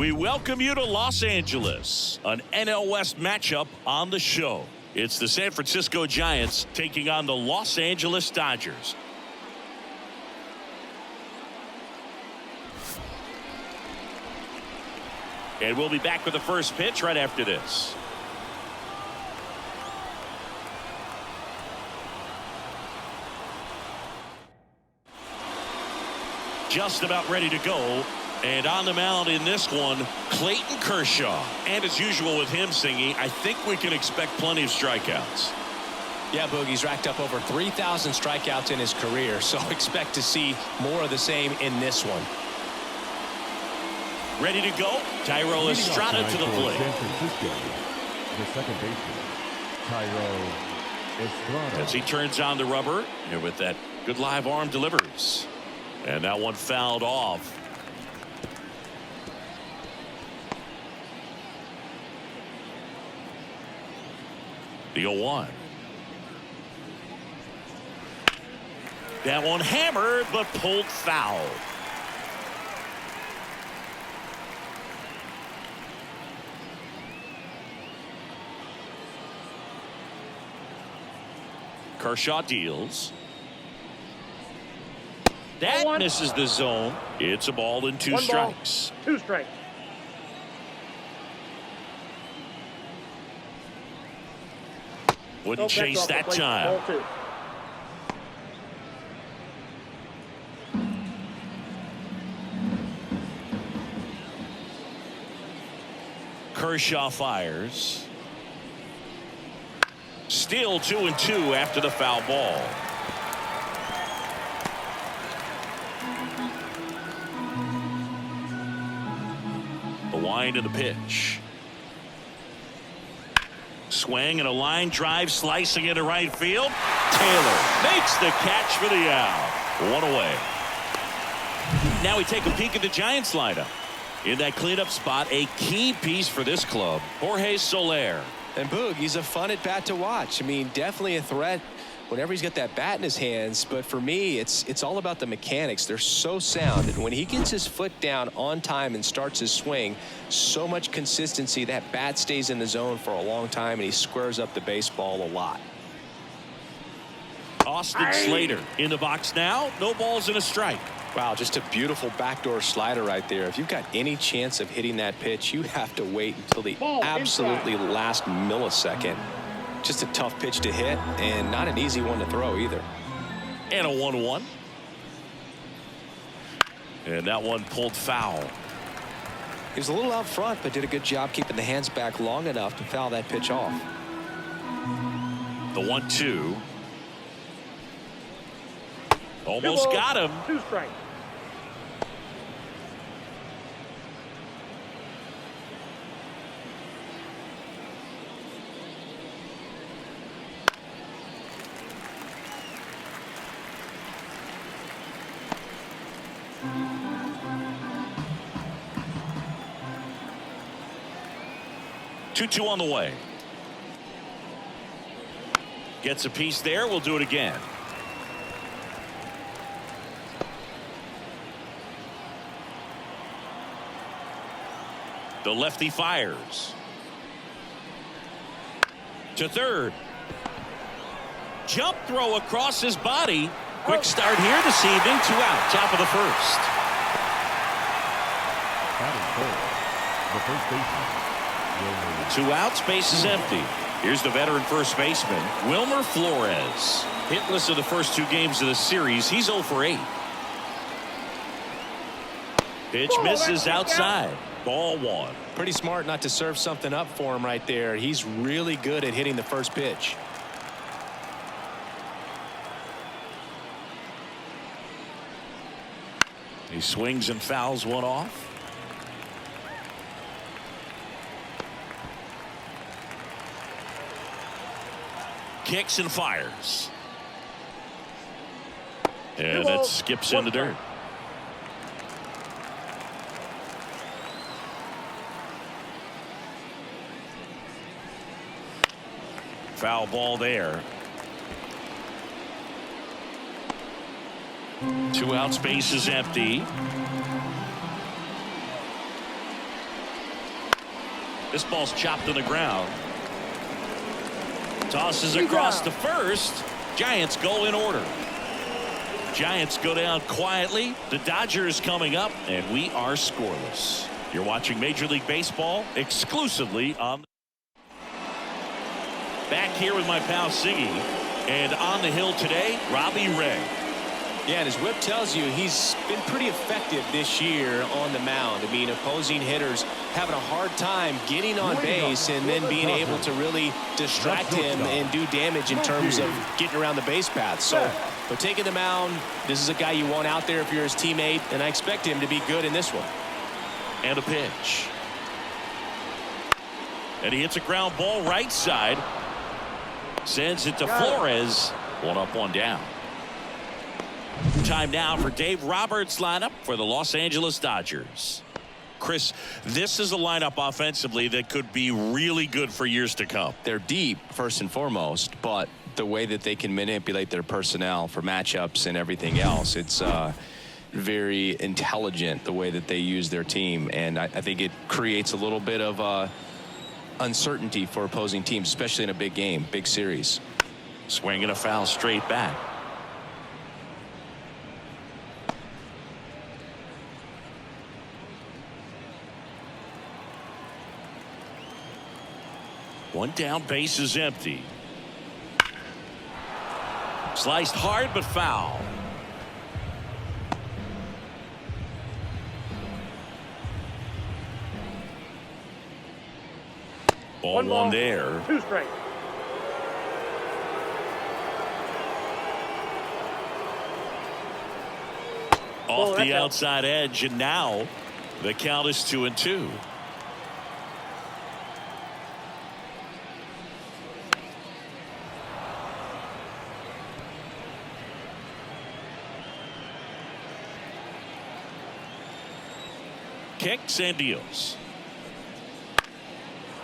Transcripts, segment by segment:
We welcome you to Los Angeles, an NL West matchup on the show. It's the San Francisco Giants taking on the Los Angeles Dodgers. And we'll be back with the first pitch right after this. Just about ready to go. And on the mound in this one, Clayton Kershaw. And as usual with him singing, I think we can expect plenty of strikeouts. Yeah, Boogie's racked up over 3,000 strikeouts in his career, so expect to see more of the same in this one. Ready to go. Tyro Estrada to the plate. San Francisco, the second baseman, Tyro Estrada. As he turns on the rubber, and with that good live arm delivers. And that one fouled off. The 0-1. That one hammered, but pulled foul. Kershaw deals. That misses the zone. It's a ball and two strikes. 2 strikes. Wouldn't chase that time. Kershaw fires. Still 2-2 after the foul ball. The wind of the pitch. Swing and a line drive slicing into right field. Taylor makes the catch for the out. One away. Now we take a peek at the Giants lineup. In that cleanup spot, a key piece for this club, Jorge Soler. And Boog, he's a fun at bat to watch. I mean, definitely a threat whenever he's got that bat in his hands. But for me, it's all about the mechanics. They're so sound. And when he gets his foot down on time and starts his swing, so much consistency, that bat stays in the zone for a long time, and he squares up the baseball a lot. Austin Slater in the box now. No balls and a strike. Wow, just a beautiful backdoor slider right there. If you've got any chance of hitting that pitch, you have to wait until the absolutely last millisecond. Just a tough pitch to hit, and not an easy one to throw either. And a 1-1. And that one pulled foul. He was a little out front, but did a good job keeping the hands back long enough to foul that pitch off. The 1-2. Almost got him. 2 strikes. Two on the way. Gets a piece there. We'll do it again. The lefty fires. To third. Jump throw across his body. Quick start here this evening. 2 out. Top of the first. The first baseman. 2 outs. Base is empty. Here's the veteran first baseman, Wilmer Flores. Hitless in the first 2 games of the series. He's 0 for 8. Pitch misses outside. Ball 1. Pretty smart not to serve something up for him right there. He's really good at hitting the first pitch. He swings and fouls one off. Kicks and fires. And that skips in the dirt. Foul ball there. 2 out, space is empty. This ball's chopped to the ground. Tosses across to first. Giants go in order. Giants go down quietly. The Dodgers coming up, and we are scoreless. You're watching Major League Baseball exclusively on. Back here with my pal Siggy, and on the hill today, Robbie Ray. Yeah, and his whip tells you he's been pretty effective this year on the mound. I mean, opposing hitters having a hard time getting on base and then being able to really distract him and do damage in terms of getting around the base path. So, but taking the mound, this is a guy you want out there if you're his teammate, and I expect him to be good in this one. And a pitch. And he hits a ground ball right side. Sends it to Flores. One up, one down. Time now for Dave Roberts' lineup for the Los Angeles Dodgers. Chris, this is a lineup offensively that could be really good for years to come. They're deep, first and foremost, but the way that they can manipulate their personnel for matchups and everything else, it's very intelligent the way that they use their team, and I think it creates a little bit of uncertainty for opposing teams, especially in a big game, big series. Swinging a foul straight back. One down, base is empty. Sliced hard but foul. Ball one there. 2 straight. Off the outside edge, and now the count is 2-2. Kicks and deals.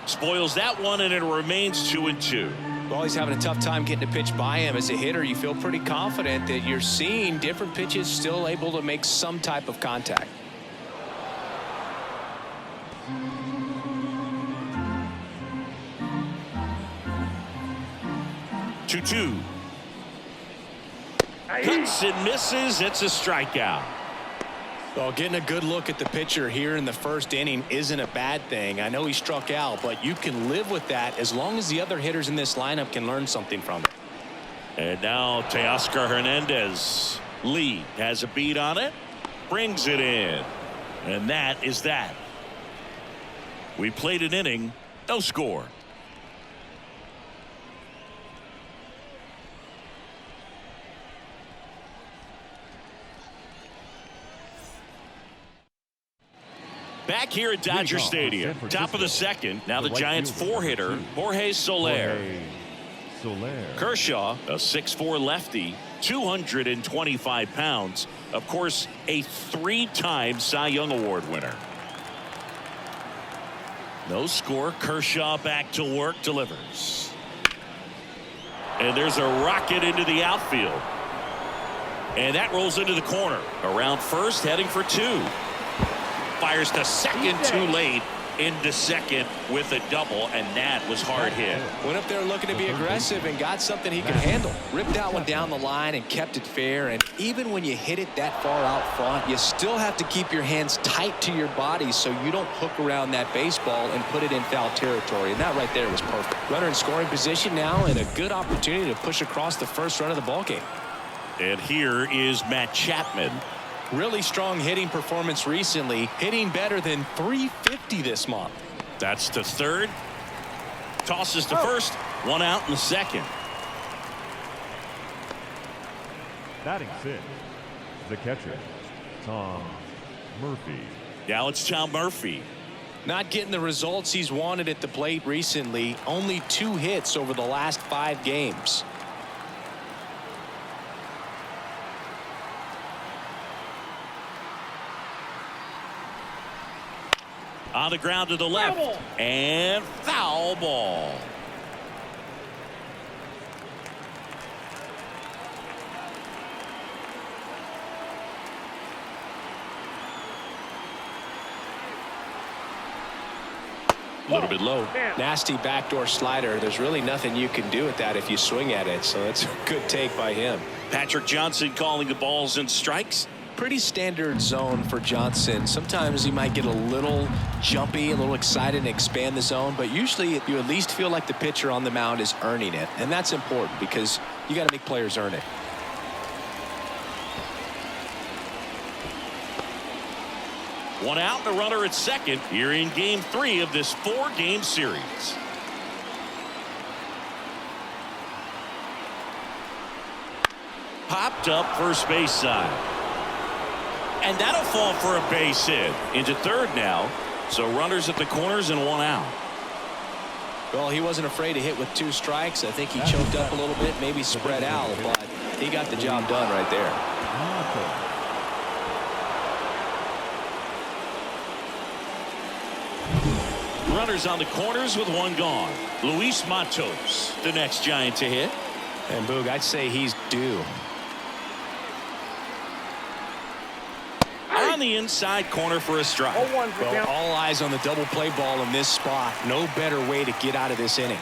Spoils that one, and it remains 2-2. Well, he's having a tough time getting a pitch by him. As a hitter, you feel pretty confident that you're seeing different pitches still able to make some type of contact. Two. Cuts and misses. It's a strikeout. Well, getting a good look at the pitcher here in the first inning isn't a bad thing. I know he struck out, but you can live with that as long as the other hitters in this lineup can learn something from it. And now Teoscar Hernandez. Lee has a beat on it. Brings it in. And that is that. We played an inning. No score. Back here at Dodger Stadium, top of the second. Now the Giants' 4-hitter, Jorge Soler. Kershaw, a 6'4" lefty, 225 pounds. Of course, a 3-time Cy Young Award winner. No score. Kershaw back to work, delivers. And there's a rocket into the outfield. And that rolls into the corner. Around first, heading for 2. Fires to second too late, into second with a double, and that was hard hit. Went up there looking to be aggressive and got something he could handle. Ripped that one down the line and kept it fair. And even when you hit it that far out front, you still have to keep your hands tight to your body so you don't hook around that baseball and put it in foul territory. And that right there was perfect. Runner in scoring position now, and a good opportunity to push across the first run of the ballgame. And here is Matt Chapman. Really strong hitting performance recently, hitting better than .350 this month. That's to third. Tosses to first. One out in the second. Batting 6, the catcher, Tom Murphy. Now it's Tom Murphy. Not getting the results he's wanted at the plate recently. Only 2 hits over the last 5 games. On the ground to the left. And foul ball. A little bit low. Nasty backdoor slider. There's really nothing you can do with that if you swing at it. So it's a good take by him. Patrick Johnson calling the balls and strikes. Pretty standard zone for Johnson. Sometimes he might get a little jumpy, a little excited and expand the zone, but usually you at least feel like the pitcher on the mound is earning it, and that's important because you got to make players earn it. One out and a runner at second here in game 3 of this 4-game series. Popped up first base side. And that'll fall for a base hit. Into third now. So runners at the corners and 1 out. Well, he wasn't afraid to hit with 2 strikes. I think he choked up a little bit, maybe spread out, but he got the job done right there. Runners on the corners with 1 gone. Luis Matos, the next Giant to hit. And Boog, I'd say he's due. On the inside corner for a strike. Well, all eyes on the double play ball in this spot. No better way to get out of this inning.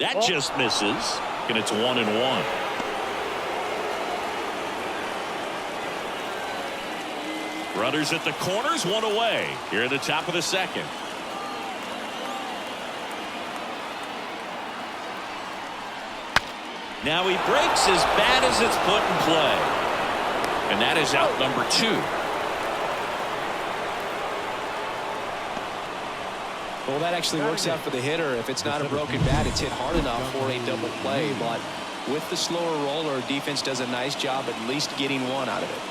That just misses. And it's 1-1. Runners at the corners, 1 away. Here at the top of the second. Now he breaks as bad as it's put in play. And that is out number 2. Well, that actually works out for the hitter. If it's not a broken bat, it's hit hard enough for a double play. But with the slower roller, defense does a nice job at least getting 1 out of it.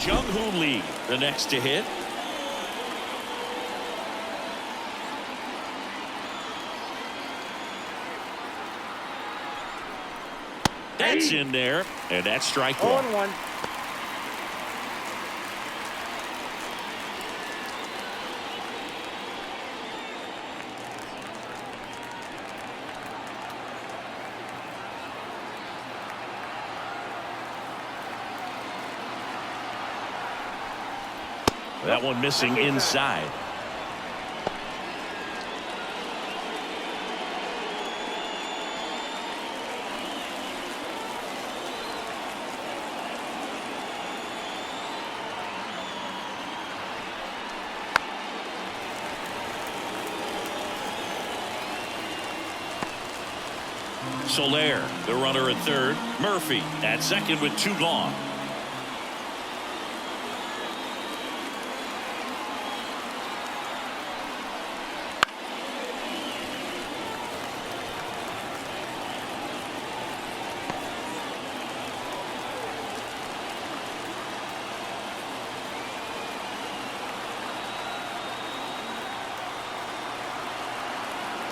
Jung-Hoo Lee, the next to hit. That's in there, and that's strike 1. That one missing inside. Soler, the runner at third. Murphy at second with 2 gone.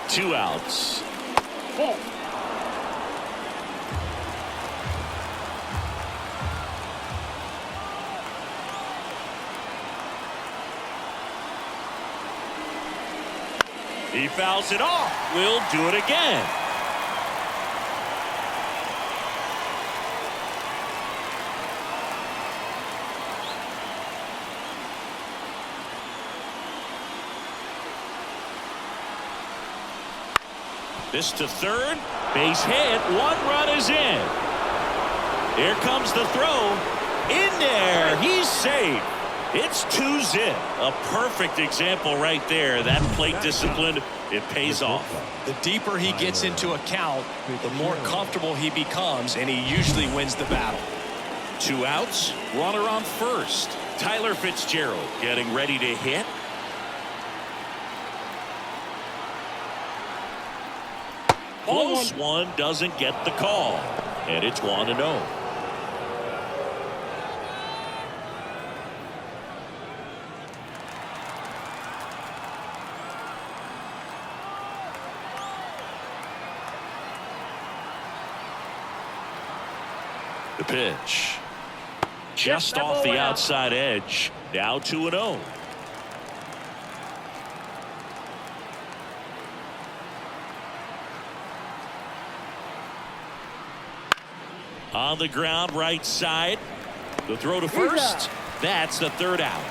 Two outs. He fouls it off. We'll do it again. This to third. Base hit. 1 run is in. Here comes the throw. In there. He's safe. It's 2-zip. A perfect example right there. That plate discipline, it pays off. The deeper he gets into a count, the more comfortable he becomes, and he usually wins the battle. 2 outs. Runner on first. Tyler Fitzgerald getting ready to hit. Close one, doesn't get the call. And it's 1-0. The pitch. Just off the outside edge. Now 2-0. On the ground, right side. The throw to first. That's the third out.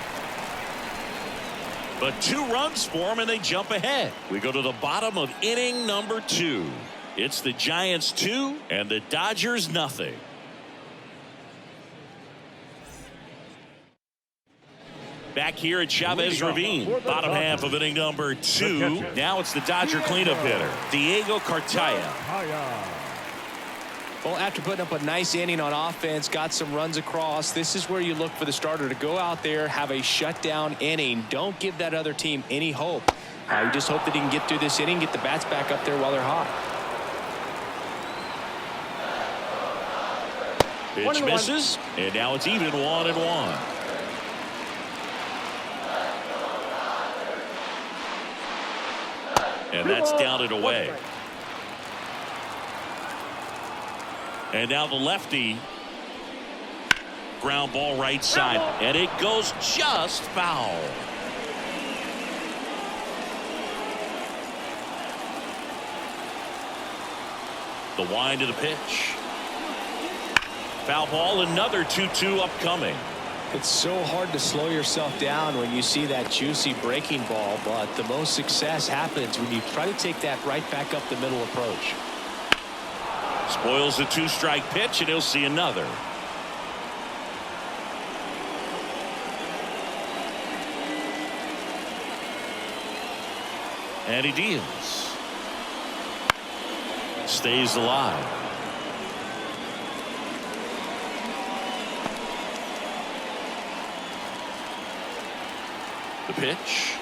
But 2 runs for them, and they jump ahead. We go to the bottom of inning number 2. It's the Giants 2 and the Dodgers nothing. Back here at Chavez Ravine, bottom half of inning number 2. Now it's the Dodger cleanup hitter, Diego Cartaya. Well, after putting up a nice inning on offense, got some runs across, this is where you look for the starter to go out there, have a shutdown inning. Don't give that other team any hope. You just hope that he can get through this inning, get the bats back up there while they're hot. Pitch misses, and now it's even 1-1. And that's down and away. And now the lefty. Ground ball right side. And it goes just foul. The wind of the pitch. Foul ball, another 2-2 upcoming. It's so hard to slow yourself down when you see that juicy breaking ball, but the most success happens when you try to take that right back up the middle approach. Spoils the 2-strike pitch, and he'll see another. And he deals. Stays alive. The pitch.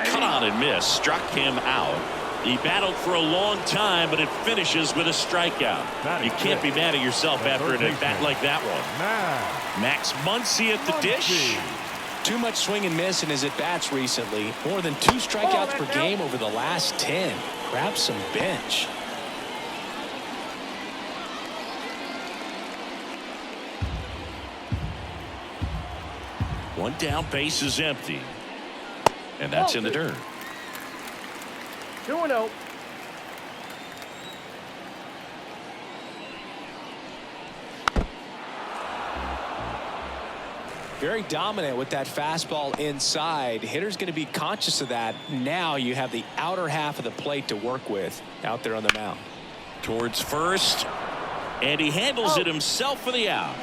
Cut on and miss. Struck him out. He battled for a long time, but it finishes with a strikeout. You can't be mad at yourself after an at-bat like that one. Max Muncy at the dish. Too much swing and miss in his at-bats recently. More than 2 strikeouts per game over the last 10. Grab some bench. One down, base is empty. And that's in the dirt. 2-0. Very dominant with that fastball inside. Hitter's going to be conscious of that. Now you have the outer half of the plate to work with out there on the mound. Towards first. And he handles it himself for the out.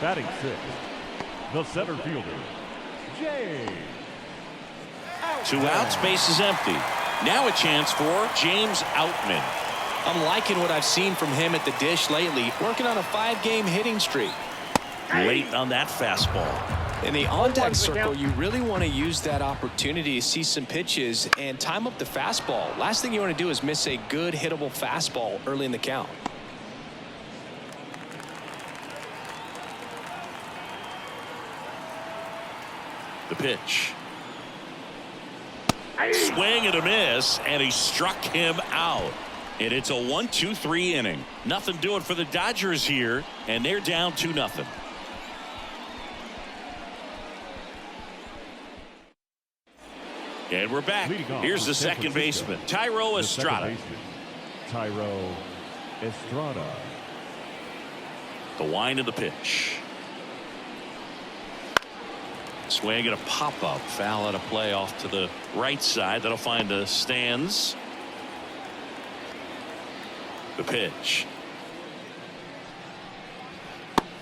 Batting 6, the center fielder, Jay. 2 outs, base is empty. Now a chance for James Outman. I'm liking what I've seen from him at the dish lately. Working on a 5-game hitting streak. Late on that fastball. In the on-deck circle, you really want to use that opportunity to see some pitches and time up the fastball. Last thing you want to do is miss a good hittable fastball early in the count. The pitch. Swing and a miss, and he struck him out. And it's a 1-2-3 inning. Nothing doing for the Dodgers here, and they're down 2-0. And we're back. Here's the second baseman, Thairo Estrada. Thairo Estrada. The wind of the pitch. Swing and a pop-up. Foul out of play off to the right side. That'll find the stands. The pitch.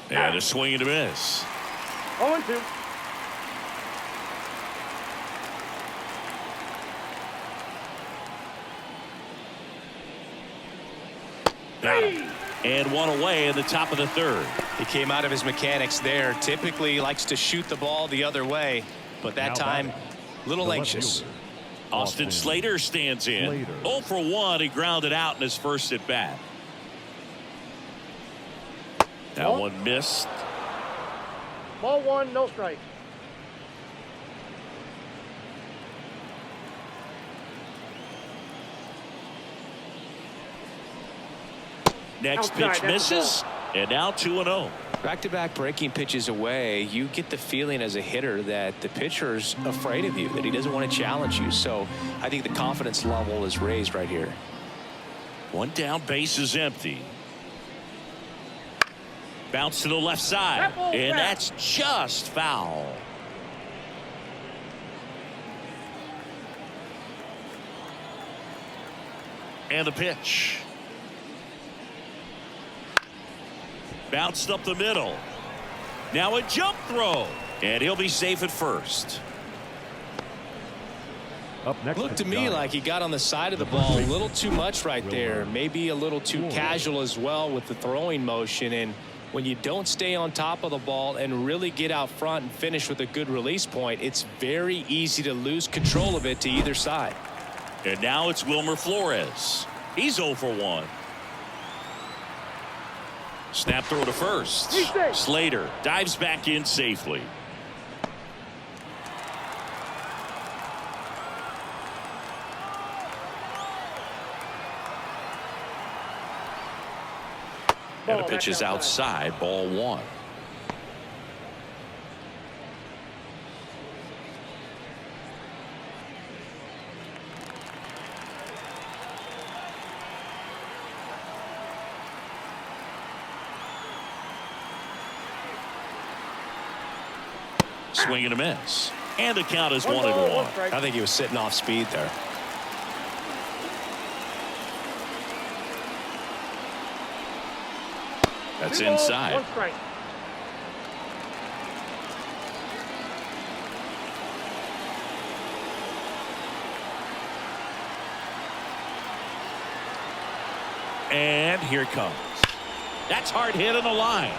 And a swing and a miss. 0-2. And one away in the top of the third. He came out of his mechanics there. Typically likes to shoot the ball the other way, but that time a little anxious. Austin Slater stands in. 0 for 1. He grounded out in his first at bat. That one missed. Ball 1, no strike. Next Outside, pitch that's misses. And now 2-0. Back-to-back breaking pitches away, you get the feeling as a hitter that the pitcher's afraid of you, that he doesn't want to challenge you. So I think the confidence level is raised right here. One down, base is empty. Bounce to the left side, and that's just foul. And the pitch. Bounced up the middle. Now a jump throw, and he'll be safe at first. Up next, Looked to me like he got on the side of the ball a little too much right there. Maybe a little too casual as well with the throwing motion. And when you don't stay on top of the ball and really get out front and finish with a good release point, it's very easy to lose control of it to either side. And now it's Wilmer Flores. He's 0 for 1. Snap throw to first. Slater dives back in safely. And the pitch is outside, ball 1. Swing and a miss. And the count is 1-1. I think he was sitting off speed there. That's inside. 1 strike. And here it comes. That's hard hit on the line.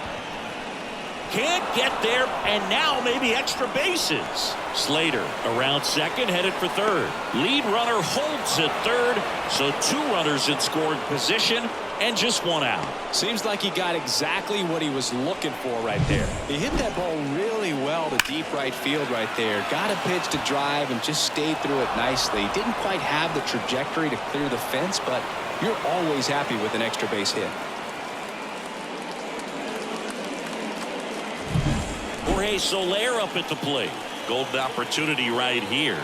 Can't get there, and now maybe extra bases. Slater around second, headed for third. Lead runner holds at third, so 2 runners in scoring position and just 1 out. Seems like he got exactly what he was looking for right there. He hit that ball really well to deep right field right there. Got a pitch to drive and just stayed through it nicely. Didn't quite have the trajectory to clear the fence, but you're always happy with an extra base hit. Jorge Soler up at the plate. Golden opportunity right here.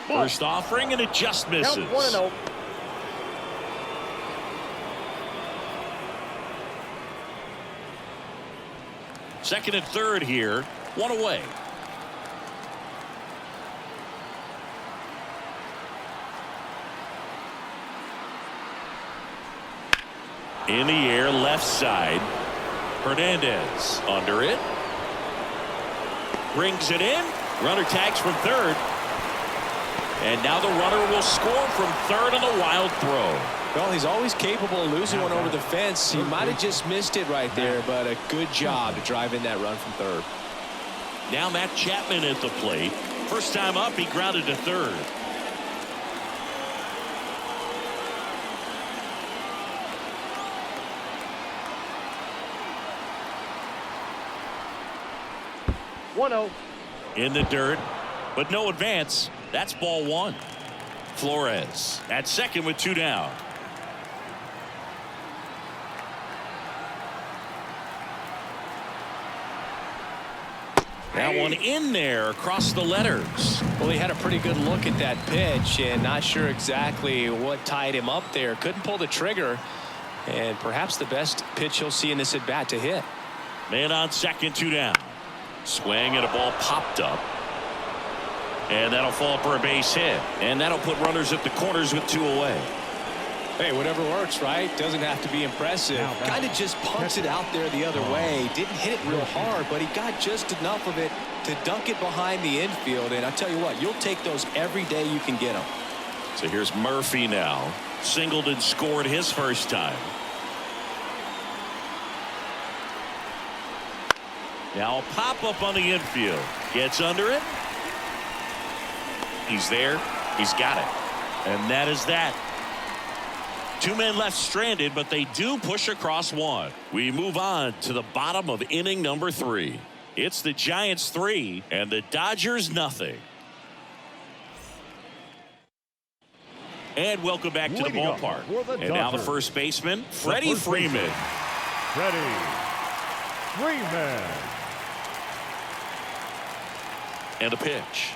First offering, and it just misses. 1-0. Second and third here. 1 away. In the air, left side. Hernandez under it. Brings it in. Runner tags from third. And now the runner will score from third on the wild throw. Well, he's always capable of losing one over the fence. He might have just missed it right there, but a good job to drive in that run from third. Now Matt Chapman at the plate. First time up, he grounded to third. In the dirt, but no advance. That's ball 1. Flores at second with 2 down. That one in there across the letters. Well, he had a pretty good look at that pitch and not sure exactly what tied him up there. Couldn't pull the trigger, and perhaps the best pitch he'll see in this at bat to hit. Man on second, 2 down. Swing, and a ball popped up. And that'll fall for a base hit. And that'll put runners at the corners with 2 away. Hey, whatever works, right? Doesn't have to be impressive. Kind of just punts it out there the other way. Didn't hit it real hard, but he got just enough of it to dunk it behind the infield. And I tell you what, you'll take those every day you can get them. So here's Murphy now. Singled and scored his first time. Now a pop-up on the infield. Gets under it. He's there. He's got it. And that is that. 2 men left stranded, but they do push across 1. We move on to the bottom of inning number 3. It's the Giants 3 and the Dodgers nothing. And welcome back to the Leading up ballpark. for the And now the Dodgers, first baseman, Freddie Freeman. Freddie Freeman. And a pitch.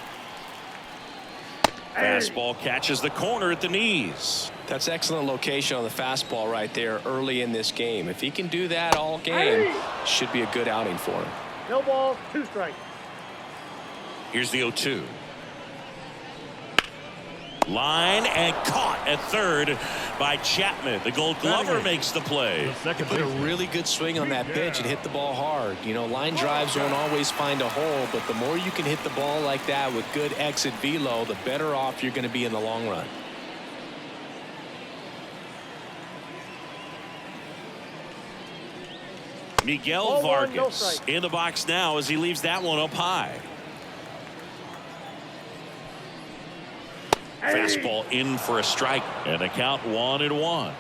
Fastball catches the corner at the knees. That's excellent location on the fastball right there early in this game. If he can do that all game, should be a good outing for him. No balls, 2 strikes. Here's the 0-2. Line and caught at third by Chapman. The Gold Glover makes the play. Second Put a baseman. really good swing on that pitch and hit the ball hard. You know, line drives won't always find a hole, but the more you can hit the ball like that with good exit velo, the better off you're going to be in the long run. Miguel Ball 1, no Vargas strike. in the box now as he leaves that one up high. Fastball in for a strike, and a count 1-1.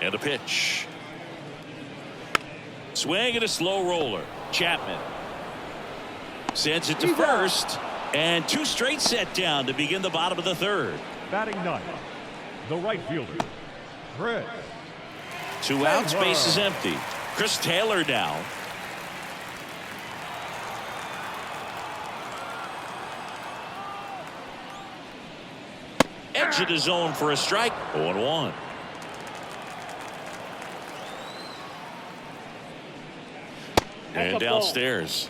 And a pitch. Swing and a slow roller. Chapman sends it to He's first, and 2 straight set down to begin the bottom of the third. Batting ninth, the right fielder, Chris. 2 outs, base is empty. Chris Taylor down. Edge of the zone for a strike. 0-1. And That's a ball. downstairs.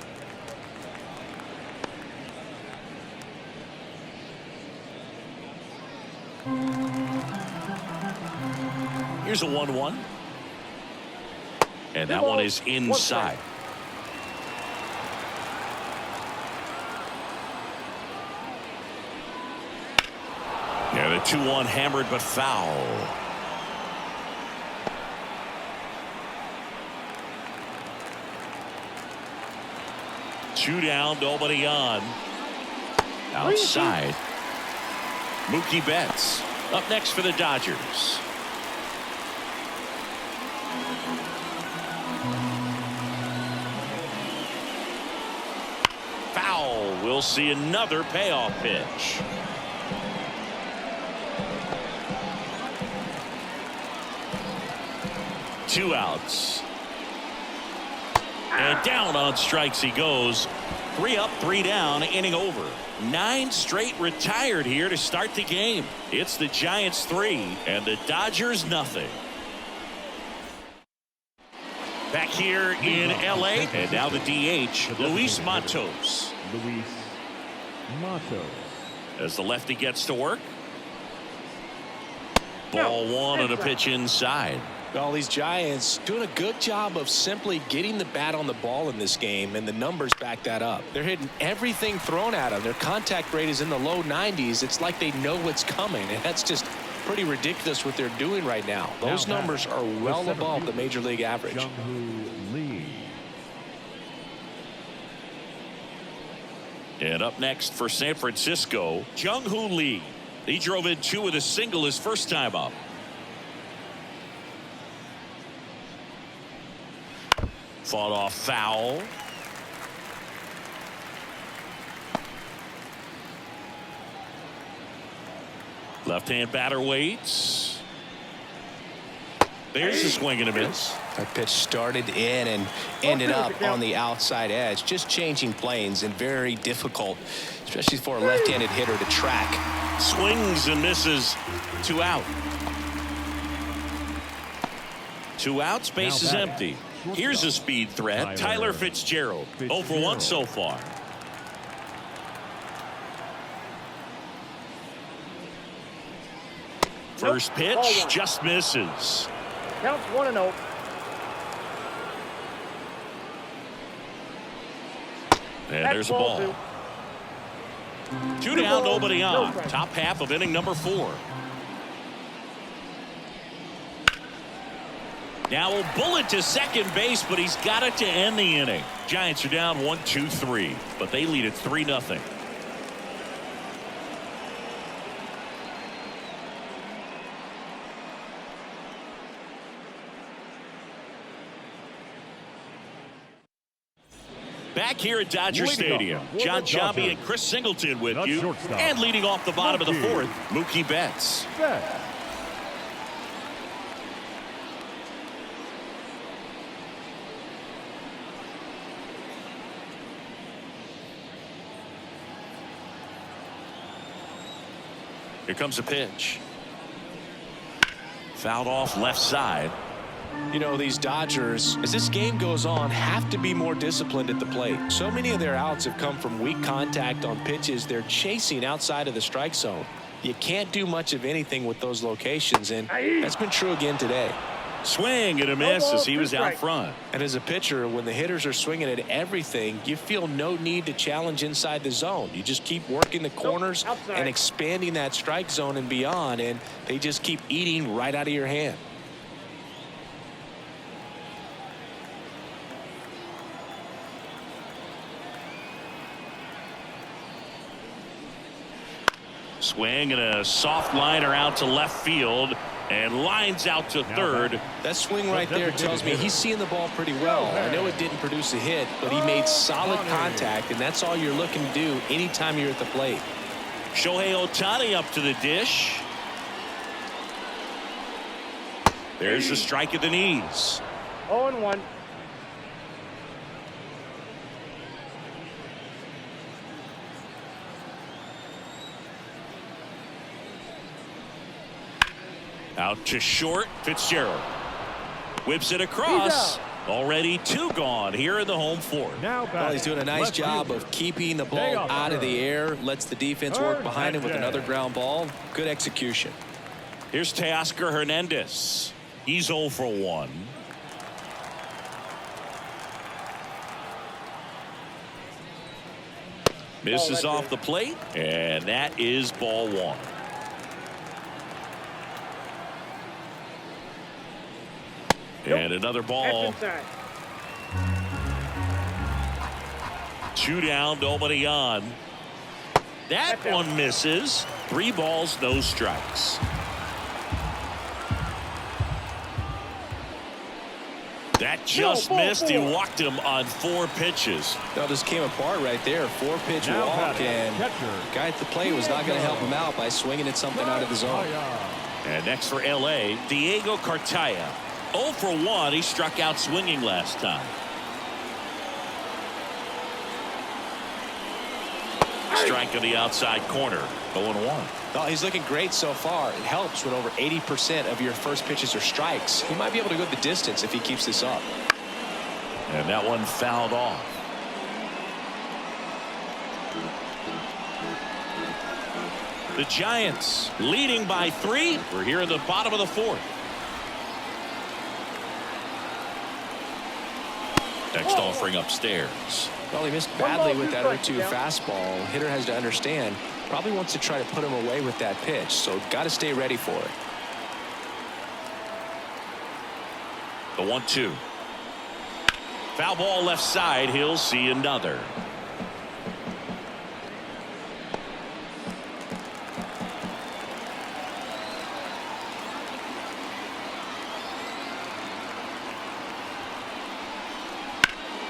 Here's a 1-1. And that one is inside. And a 2-1 hammered but foul. Two down, nobody on. Outside. Mookie Betts up next for the Dodgers. Foul. We'll see another payoff pitch. Two outs. And down on strikes he goes. 3 up, 3 down, inning over. 9 straight retired here to start the game. It's the Giants 3 and the Dodgers nothing. Back here in LA, and now the DH, Luis Matos. Luis Matos. As the lefty gets to work. Ball 1 and a pitch inside. Well, these Giants doing a good job of simply getting the bat on the ball in this game, and the numbers back that up. They're hitting everything thrown at them. Their contact rate is in the low 90s. It's like they know what's coming, and that's just pretty ridiculous what they're doing right now. Those numbers are well above the major league average. Jung-Hoo Lee. And up next for San Francisco, Jung-Hoo Lee. He drove in 2 with a single his first time up. Fought off foul. Left-hand batter waits. There's a swing and a miss. That pitch started in and ended up on the outside edge. Just changing planes and very difficult, especially for a left-handed hitter to track. Swings and misses. 2 out. 2 outs, base is empty. Here's a speed threat. Tyler Fitzgerald. 0 for 1 so far. First pitch just misses. Counts 1-0. And there's a ball. 2 down, nobody on. Top half of inning number 4. Now a bullet to second base, but he's got it to end the inning. Giants are down 1-2-3, but they lead at 3-0. Back Back here at Dodger Leading Stadium, off for John the Jobby Dodgers, and Chris Singleton with the you. shortstop, And leading off the bottom of the Mookie fourth, Mookie Betts. Betts. Here comes a pitch. Fouled off left side. You know, these Dodgers, as this game goes on, have to be more disciplined at the plate. So many of their outs have come from weak contact on pitches they're chasing outside of the strike zone. You can't do much of anything with those locations, and that's been true again today. Swing and a miss as he was out front. And as a pitcher, when the hitters are swinging at everything, you feel no need to challenge inside the zone. You just keep working the corners and expanding that strike zone and beyond, and they just keep eating right out of your hand. Swing and a soft liner out to left field and lines out to third. That swing right there tells me he's seeing the ball pretty well. I know it didn't produce a hit, but he made solid contact, and that's all you're looking to do anytime you're at the plate. Shohei Ohtani up to the dish. There's the strike at the knees. 0-1. Out to short, Fitzgerald. Whips it across. Already 2 gone here in the home fourth. Well, he's doing a nice job of keeping the ball out of the air. Lets the defense work behind him with another ground ball. Good execution. Here's Teoscar Hernandez. He's 0 for 1. Misses off the plate, and that is ball 1. And another ball. 2 down, nobody on. That one misses. 3 balls, no strikes. That just missed. He walked him on 4 pitches. That just came apart right there. 4-pitch walk, and the guy at the plate was not going to help him out by swinging at something out of the zone. And next for L.A., Diego Cartaya. 0 for 1. He struck out swinging last time. Strike on the outside corner. 0-1. Well, he's looking great so far. It helps when over 80% of your first pitches are strikes. He might be able to go the distance if he keeps this up. And that one fouled off. The Giants leading by 3. We're here in the bottom of the fourth. Next offering upstairs. Well, he missed badly with that 0-2 fastball. Hitter has to understand. Probably wants to try to put him away with that pitch, so got to stay ready for it. The 1-2. Foul ball left side. He'll see another.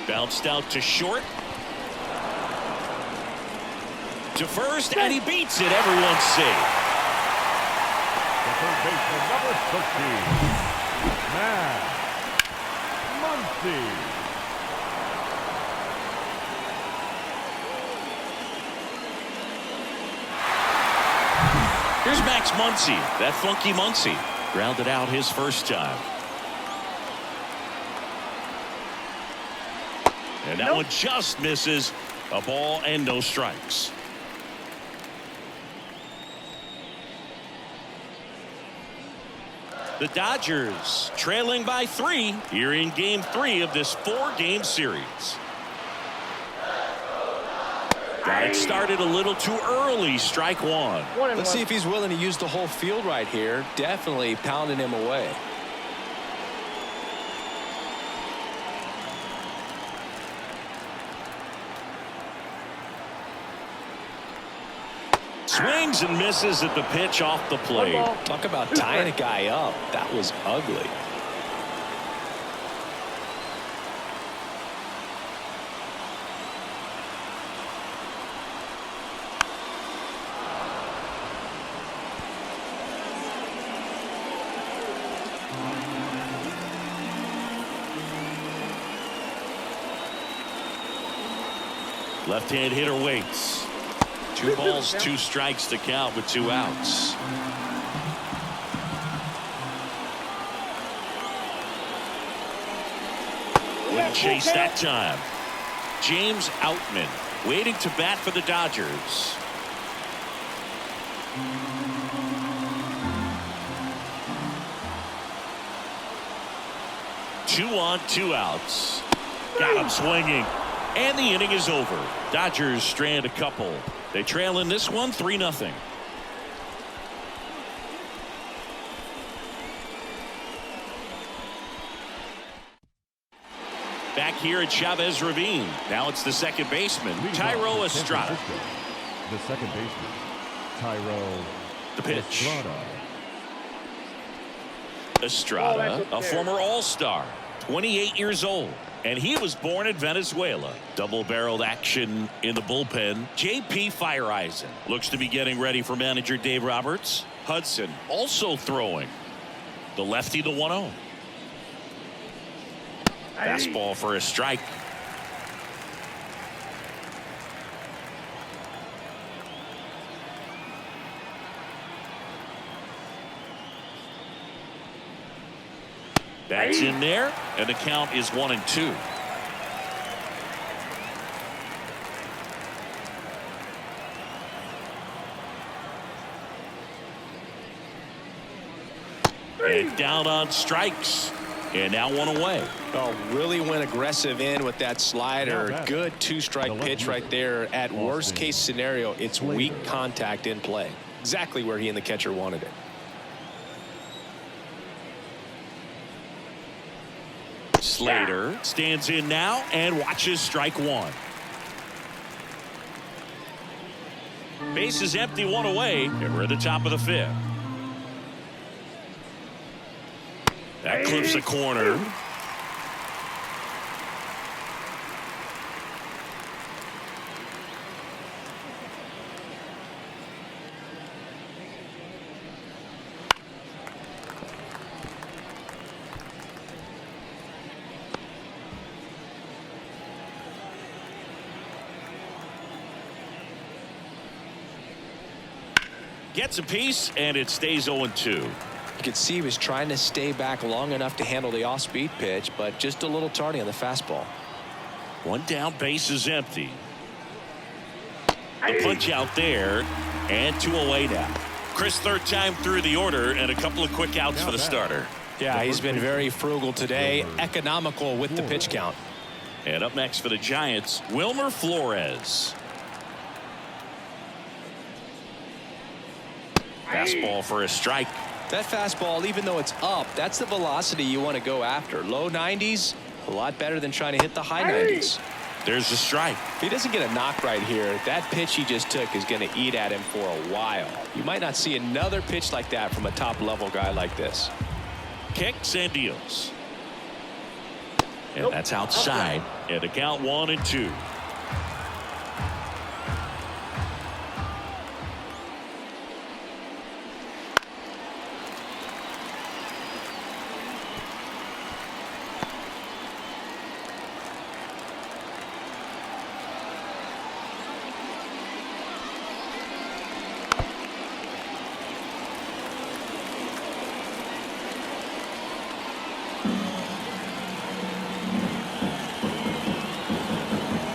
Bounced out to short. To first, and he beats it. Everyone's safe. The third baseman, number 13, Matt Muncy. Here's Max Muncy. That funky Muncy grounded out his first time. And that one just misses. A ball and no strikes. The Dodgers trailing by 3 here in game 3 of this 4-game series. Got it started a little too early. Strike 1. Let's see if he's willing to use the whole field right here. Definitely pounding him away. Swings and misses at the pitch off the plate. Talk about tying a guy up. That was ugly. Left-hand hitter waits. 2 balls, 2 strikes to count with 2 outs. Wouldn't chase that time. James Outman waiting to bat for the Dodgers. Two on, 2 outs. Got him swinging. And the inning is over. Dodgers strand a couple. They trail in this one 3-0. Back here at Chavez Ravine. Now it's the second baseman, Thairo Estrada. The second baseman, Thairo. The pitch. Estrada. Estrada, a former All-Star, 28 years old. And he was born in Venezuela. Double-barreled action in the bullpen. J.P. Fireeisen looks to be getting ready for manager Dave Roberts. Hudson also throwing. The lefty, the 1-0. Fastball for a strike. That's in there, and the count is 1-2. And down on strikes. And now 1 away. Oh, really went aggressive in with that slider. Good 2-strike pitch right there. At worst case scenario, it's weak contact in play. Exactly where he and the catcher wanted it. Slater stands in now and watches strike 1. Base is empty, 1 away, and we're at the top of the 5th. That clips a corner. Gets a piece, and it stays 0-2. You could see he was trying to stay back long enough to handle the off-speed pitch, but just a little tardy on the fastball. 1 down, base is empty. The punch out there, and 2 away now. Chris, 3rd time through the order, and a couple of quick outs for the starter. Yeah, he's been very frugal today, economical with the pitch count. And up next for the Giants, Wilmer Flores. Fastball for a strike. That fastball, even though it's up, that's the velocity you want to go after. Low 90s, a lot better than trying to hit the high 90s. There's the strike. If he doesn't get a knock right here, that pitch he just took is going to eat at him for a while. You might not see another pitch like that from a top-level guy like this. Kicks and deals. And that's outside. And the count 1-2.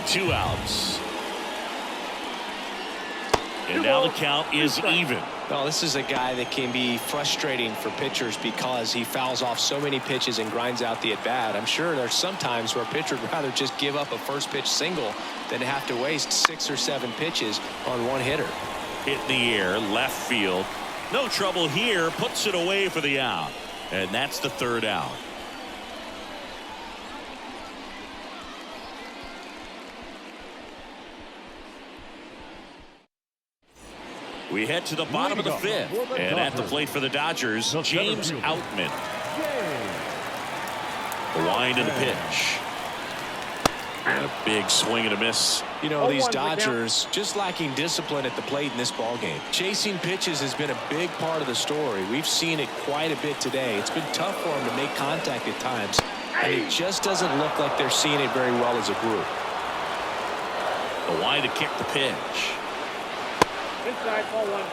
Two outs. And now the count is even. Well, this is a guy that can be frustrating for pitchers because he fouls off so many pitches and grinds out the at-bat. I'm sure there's some times where a pitcher would rather just give up a first pitch single than have to waste 6 or 7 pitches on one hitter. Hit in the air, left field. No trouble here, puts it away for the out. And that's the 3rd out. We head to the bottom of the 5th, and at the plate for the Dodgers, James Outman. The wind and the pitch. And a big swing and a miss. You know, these Dodgers just lacking discipline at the plate in this ballgame. Chasing pitches has been a big part of the story. We've seen it quite a bit today. It's been tough for them to make contact at times, and it just doesn't look like they're seeing it very well as a group. The wide to kick the pitch. Inside, ball one.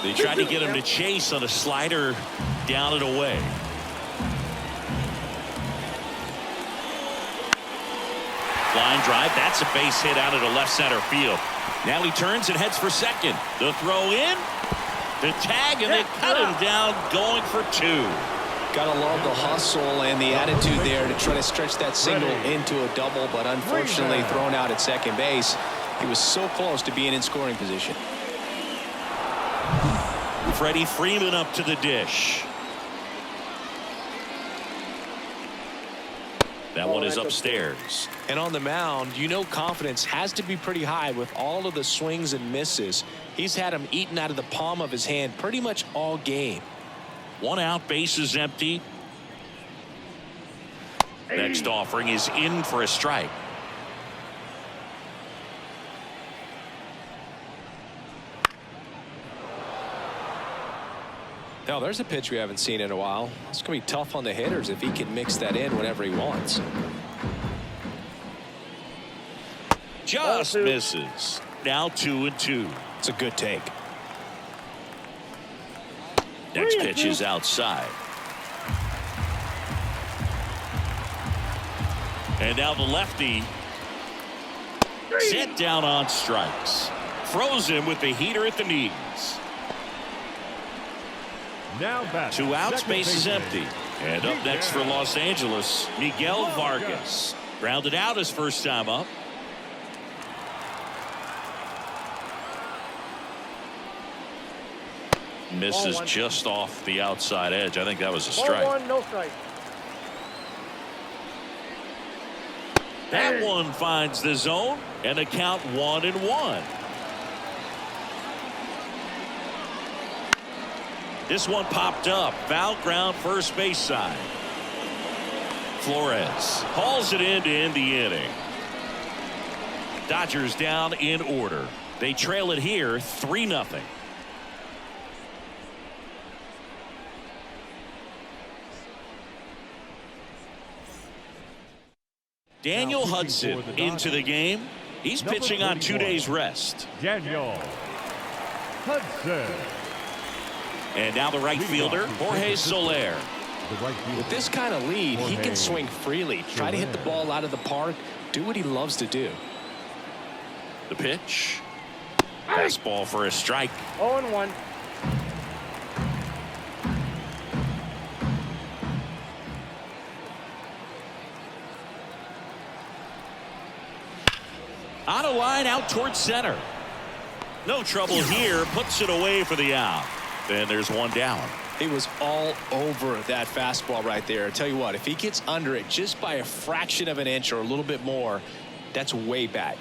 They tried to get him to chase on a slider down and away. Line drive. That's a base hit out of the left center field. Now he turns and heads for second. The throw in. The tag, and they cut him down going for two. Gotta love the hustle and the attitude there to try to stretch that single into a double, but unfortunately thrown out at second base. He was so close to being in scoring position. Freddie Freeman up to the dish. That one is upstairs. And on the mound, you know confidence has to be pretty high with all of the swings and misses. He's had them eaten out of the palm of his hand pretty much all game. One out, bases empty. Next offering is in for a strike. Now there's a pitch we haven't seen in a while. It's going to be tough on the hitters if he can mix that in whenever he wants. Just misses. Now 2-2. It's a good take. Next pitch is outside. And now the lefty set down on strikes. Froze him with the heater at the knees. Now back. Two outs, Second base is baseman. empty. And up next for Los Angeles, Miguel Vargas. Grounded out his first time up. Misses just off the outside edge. I think that was a strike. Ball one, no strike. That one finds the zone and a count 1-1. This one popped up. Foul ground, first base side. Flores hauls it in to end the inning. Dodgers down in order. They trail it here 3-0. Daniel Hudson into the game. He's pitching on 2 days rest. Daniel Hudson. And now the right fielder, Jorge Soler. With this kind of lead, he can swing freely, try to hit the ball out of the park, do what he loves to do. The pitch. Fastball for a strike. 0-1. On a line out towards center. No trouble here. Puts it away for the out. Then there's one down. He was all over that fastball right there. I tell you what, if he gets under it just by a fraction of an inch or a little bit more, that's way back.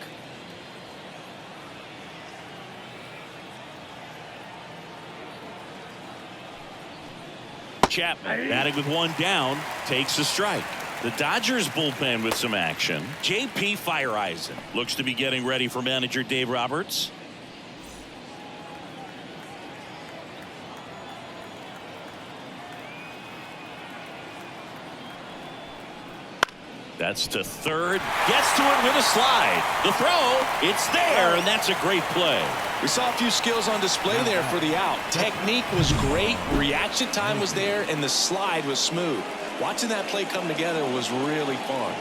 Chapman batting with one down takes a strike. The Dodgers bullpen with some action. J.P. Fireeisen looks to be getting ready for manager Dave Roberts. That's to third. Gets to it with a slide. The throw. It's there, and that's a great play. We saw a few skills on display there for the out. Technique was great. Reaction time was there, and the slide was smooth. Watching that play come together was really fun.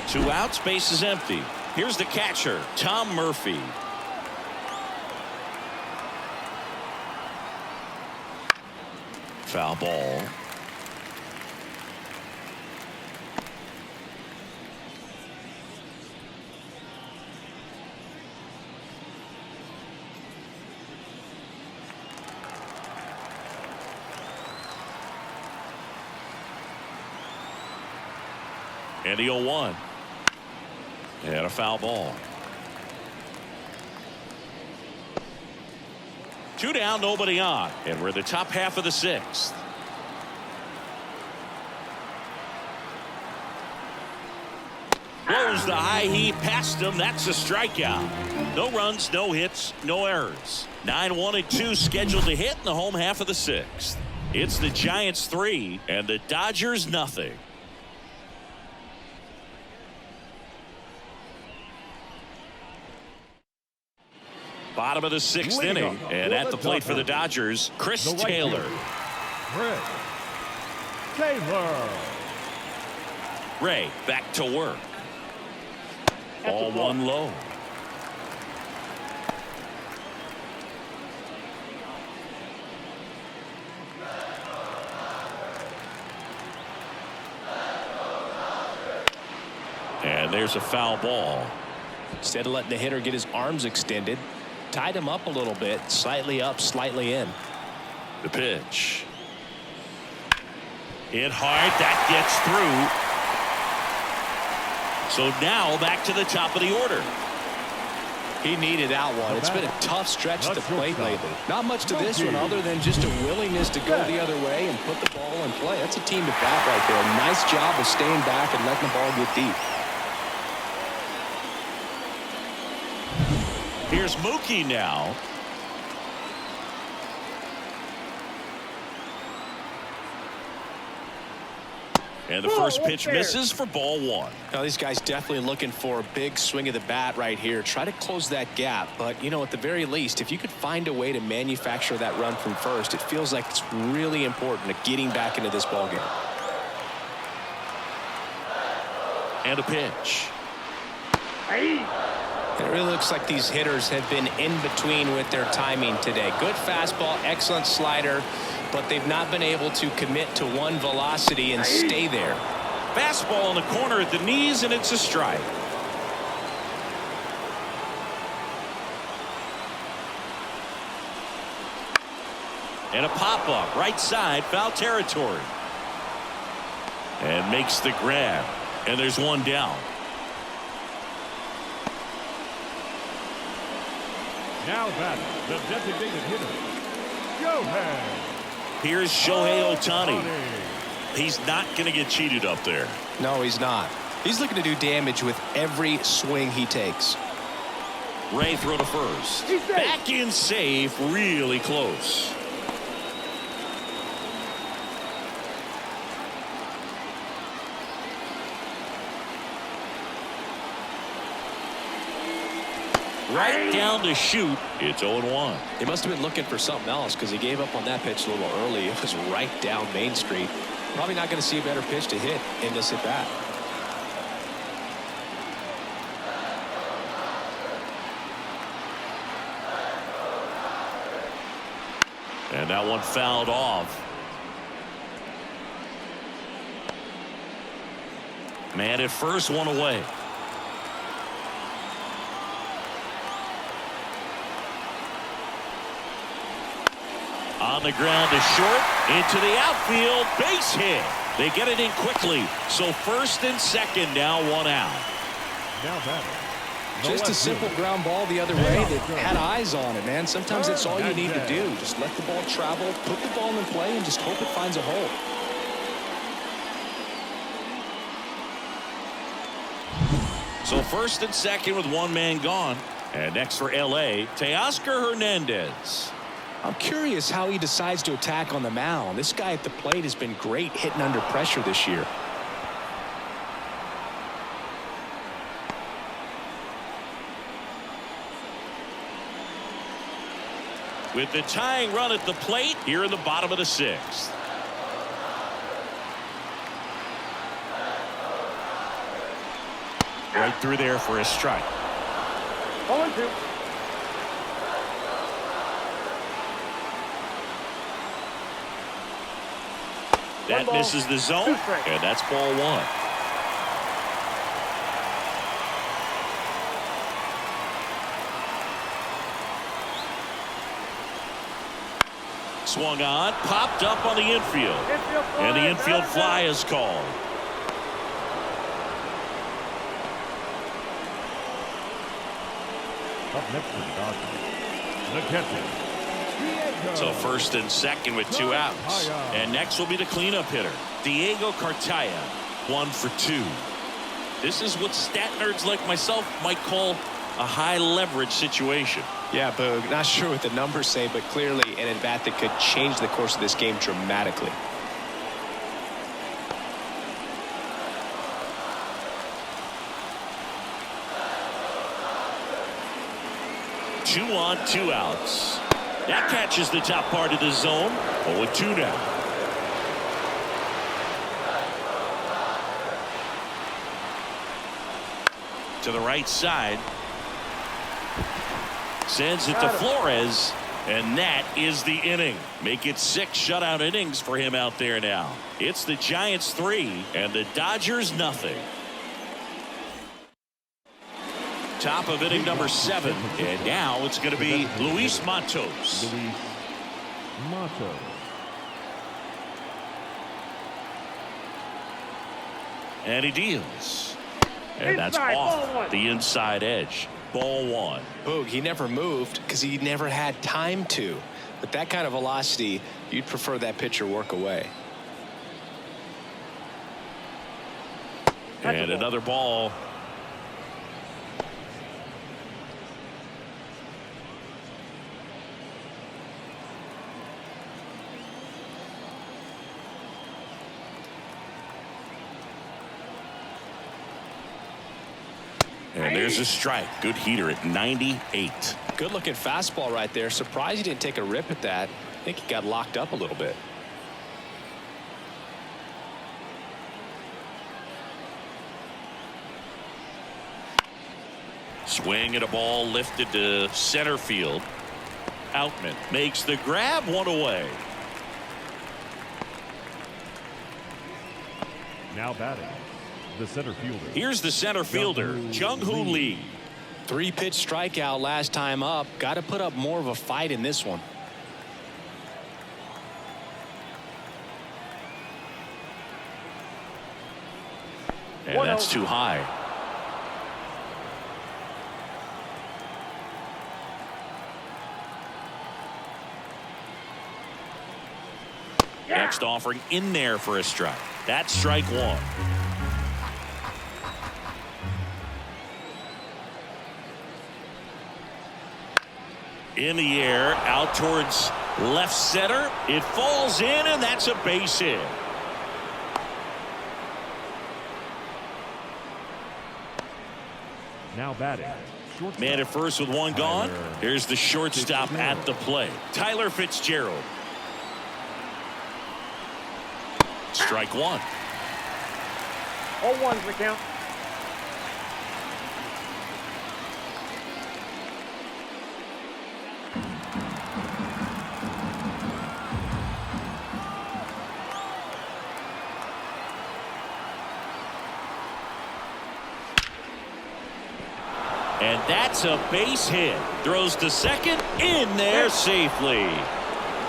2 outs, base is empty. Here's the catcher, Tom Murphy. Foul ball. And the 0-1. And a foul ball. 2 down, nobody on. And we're in the top half of the 6th. Blows Goes the high heat past him. That's a strikeout. No runs, no hits, no errors. 9-1-2 scheduled to hit in the home half of the sixth. It's the Giants 3 and the Dodgers nothing. Bottom of the sixth inning, and at the plate for the Dodgers, Chris Taylor. Chris Taylor. Ray back to work. Ball one low. And there's a foul ball. Instead of letting the hitter get his arms extended, tied him up a little bit, slightly up, slightly in. The pitch. Hit hard. That gets through. So now back to the top of the order. He needed that one. It's been a tough stretch at the plate lately. Not much to this one other than just a willingness to go the other way and put the ball in play. That's a team to bat right there. Nice job of staying back and letting the ball get deep. Here's Mookie now. And the first pitch misses for ball one. Now these guys definitely looking for a big swing of the bat right here. Try to close that gap. But, you know, at the very least, if you could find a way to manufacture that run from first, it feels like it's really important to getting back into this ball game. And a pitch. It really looks like these hitters have been in between with their timing today. Good fastball, excellent slider, but they've not been able to commit to one velocity and stay there. Fastball in the corner at the knees, and it's a strike. And a pop-up, right side, foul territory. And makes the grab. And there's one down. Now batting, the designated hitter, Shohei. Here's Shohei Ohtani. He's not going to get cheated up there. No, he's not. He's looking to do damage with every swing he takes. Ray throw to first. Back in safe, really close. Right down to shoot. It's 0-1. He must have been looking for something else because he gave up on that pitch a little early. It was right down Main Street. Probably not going to see a better pitch to hit in this at bat. And that one fouled off. Man at first, one away. On the ground to short, into the outfield, base hit. They get it in quickly. So first and second, now one out. Now batting. Just a simple ground ball the other way that had eyes on it, man. Sometimes that's all you need to do. Just let the ball travel, put the ball in play, and just hope it finds a hole. So first and second with one man gone. And next for L.A., Teoscar Hernandez. I'm curious how he decides to attack on the mound. This guy at the plate has been great hitting under pressure this year. With the tying run at the plate here in the bottom of the sixth. Right through there for a strike. 0-2. That misses the zone, and that's ball one. Swung on, popped up on the infield. And the infield fly is called. Up next to the Dodgers, the catcher. So first and second with two outs. And next will be the cleanup hitter, Diego Cartaya, 1 for 2. This is what stat nerds like myself might call a high leverage situation. Yeah, Boog, not sure what the numbers say, but clearly an at-bat that could change the course of this game dramatically. Two on, two outs. That catches the top part of the zone. 0-2 now. To the right side. Sends it to Flores. And that is the inning. Make it 6 shutout innings for him out there now. It's the Giants 3 and the Dodgers nothing. Top of inning number 7. And now it's going to be Luis Matos. Luis Matos. And he deals. And that's off the inside edge. Ball 1. Boog, he never moved because he never had time to. With that kind of velocity, you'd prefer that pitcher work away. And another ball. And there's a strike. Good heater at 98. Good looking fastball right there. Surprised he didn't take a rip at that. I think he got locked up a little bit. Swing at a ball lifted to center field. Outman makes the grab, 1 away. Now batting, the center fielder. Here's the center fielder, Jung-Hoo Lee. 3-pitch strikeout last time up. Got to put up more of a fight in this one. And that's too high. Next offering in there for a strike. That's strike 1. In the air, out towards left center. It falls in, and that's a base hit. Now batting, shortstop. Man at first with 1 gone. Here's the shortstop at the plate. Tyler Fitzgerald. Strike 1. 0-1's the count. And that's a base hit. Throws to second, in there safely.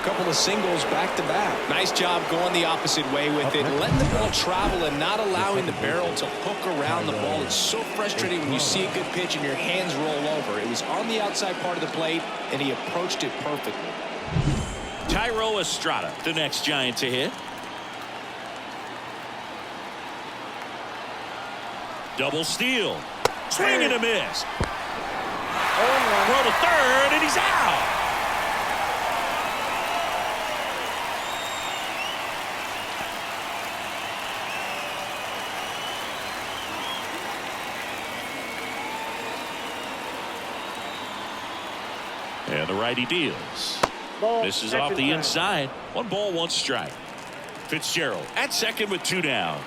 Couple of singles back to back. Nice job going the opposite way with it, letting the ball travel and not allowing the barrel to hook around the ball. It's so frustrating when you see a good pitch and your hands roll over. It was on the outside part of the plate, and he approached it perfectly. Tyro Estrada, the next Giant to hit. Double steal. Swing and a miss. Throw to third, and he's out. And the righty deals. This is off the inside. 1 ball, 1 strike. Fitzgerald at second with 2 down.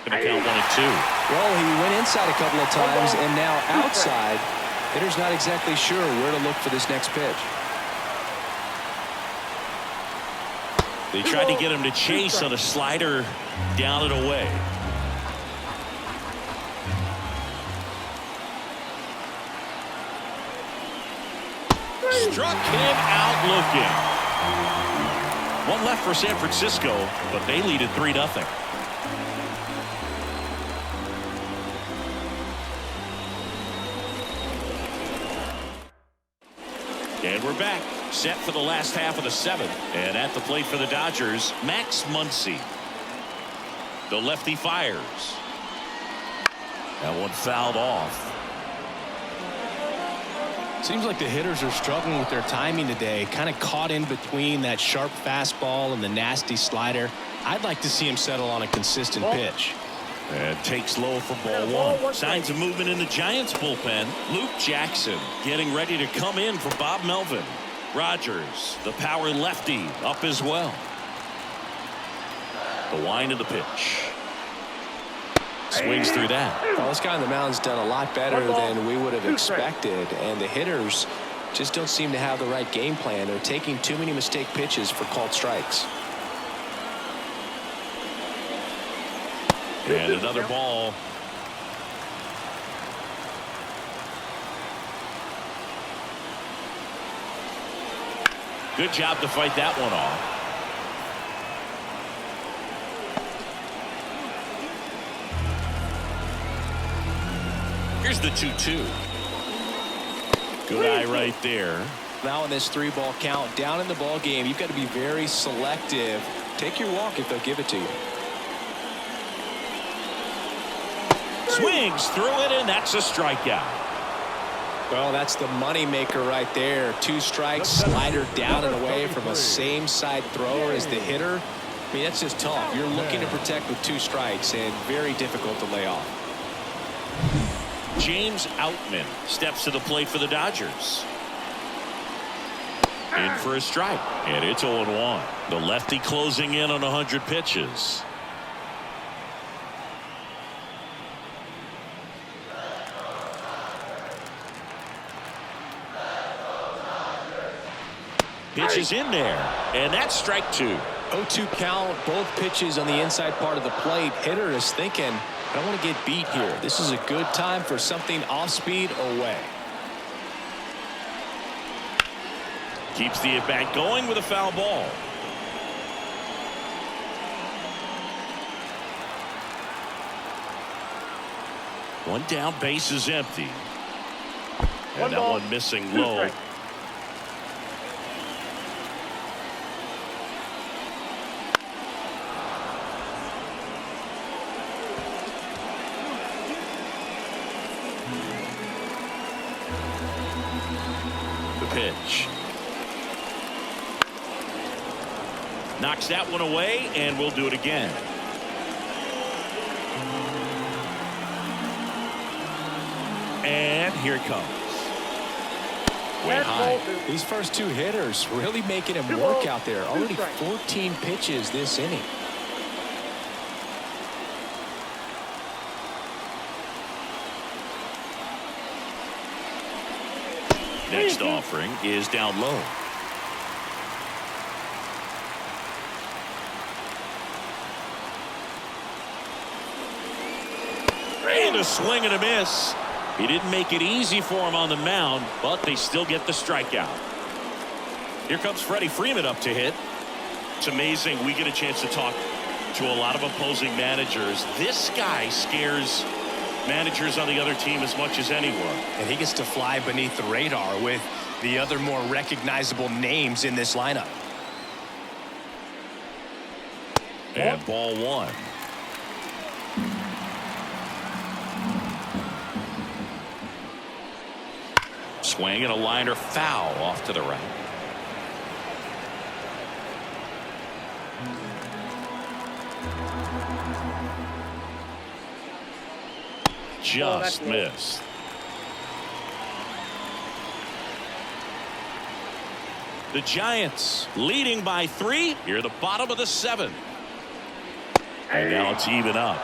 Gonna count 1 and 2. Well, he went inside a couple of times, and now outside. Hitter's not exactly sure where to look for this next pitch. They tried to get him to chase on a slider down and away. Struck him out looking. 1 left for San Francisco, but they lead it 3-0. And we're back. set for the last half of the 7th. And at the plate for the Dodgers, Max Muncy. The lefty fires. That one fouled off. Seems like the hitters are struggling with their timing today. Kind of caught in between that sharp fastball and the nasty slider. I'd like to see him settle on a consistent pitch. And takes low for ball 1. Signs of movement in the Giants bullpen. Luke Jackson getting ready to come in for Bob Melvin. Rogers, the power lefty, up as well. The wind of the pitch. Swings through that. Well, this guy on the mound's done a lot better than we would have expected, and the hitters just don't seem to have the right game plan. They're taking too many mistake pitches for called strikes. And another ball. Good job to fight that one off. Here's the 2-2. Good eye right there. Now in this 3-ball count, down in the ball game, you've got to be very selective. Take your walk if they'll give it to you. Swings through it, and that's a strikeout. Well, that's the money maker right there. 2 strikes, slider down and away from a same side thrower as the hitter. I mean, that's just tough. You're looking to protect with 2 strikes and very difficult to lay off. James Outman steps to the plate for the Dodgers. In for a strike, and it's 0-1. The lefty closing in on 100 pitches. Pitch is in there, and that's strike 2. 0-2 count, both pitches on the inside part of the plate. Hitter is thinking, I don't want to get beat here. This is a good time for something off speed away. Keeps the at-bat going with a foul ball. One down, base is empty. And that one missing low. Pitch. Knocks that one away, and we'll do it again. And here it comes. Way high. These first 2 hitters really making him work out there. Already 14 pitches this inning. Next offering is down low. And a swing and a miss. He didn't make it easy for him on the mound, but they still get the strikeout. Here comes Freddie Freeman up to hit. It's amazing we get a chance to talk to a lot of opposing managers. This guy scares managers on the other team as much as anyone. And he gets to fly beneath the radar with the other more recognizable names in this lineup. And ball 1. Swing and a liner foul off to the right. Just missed. The Giants leading by 3 here at the bottom of the 7th. And now it's even up.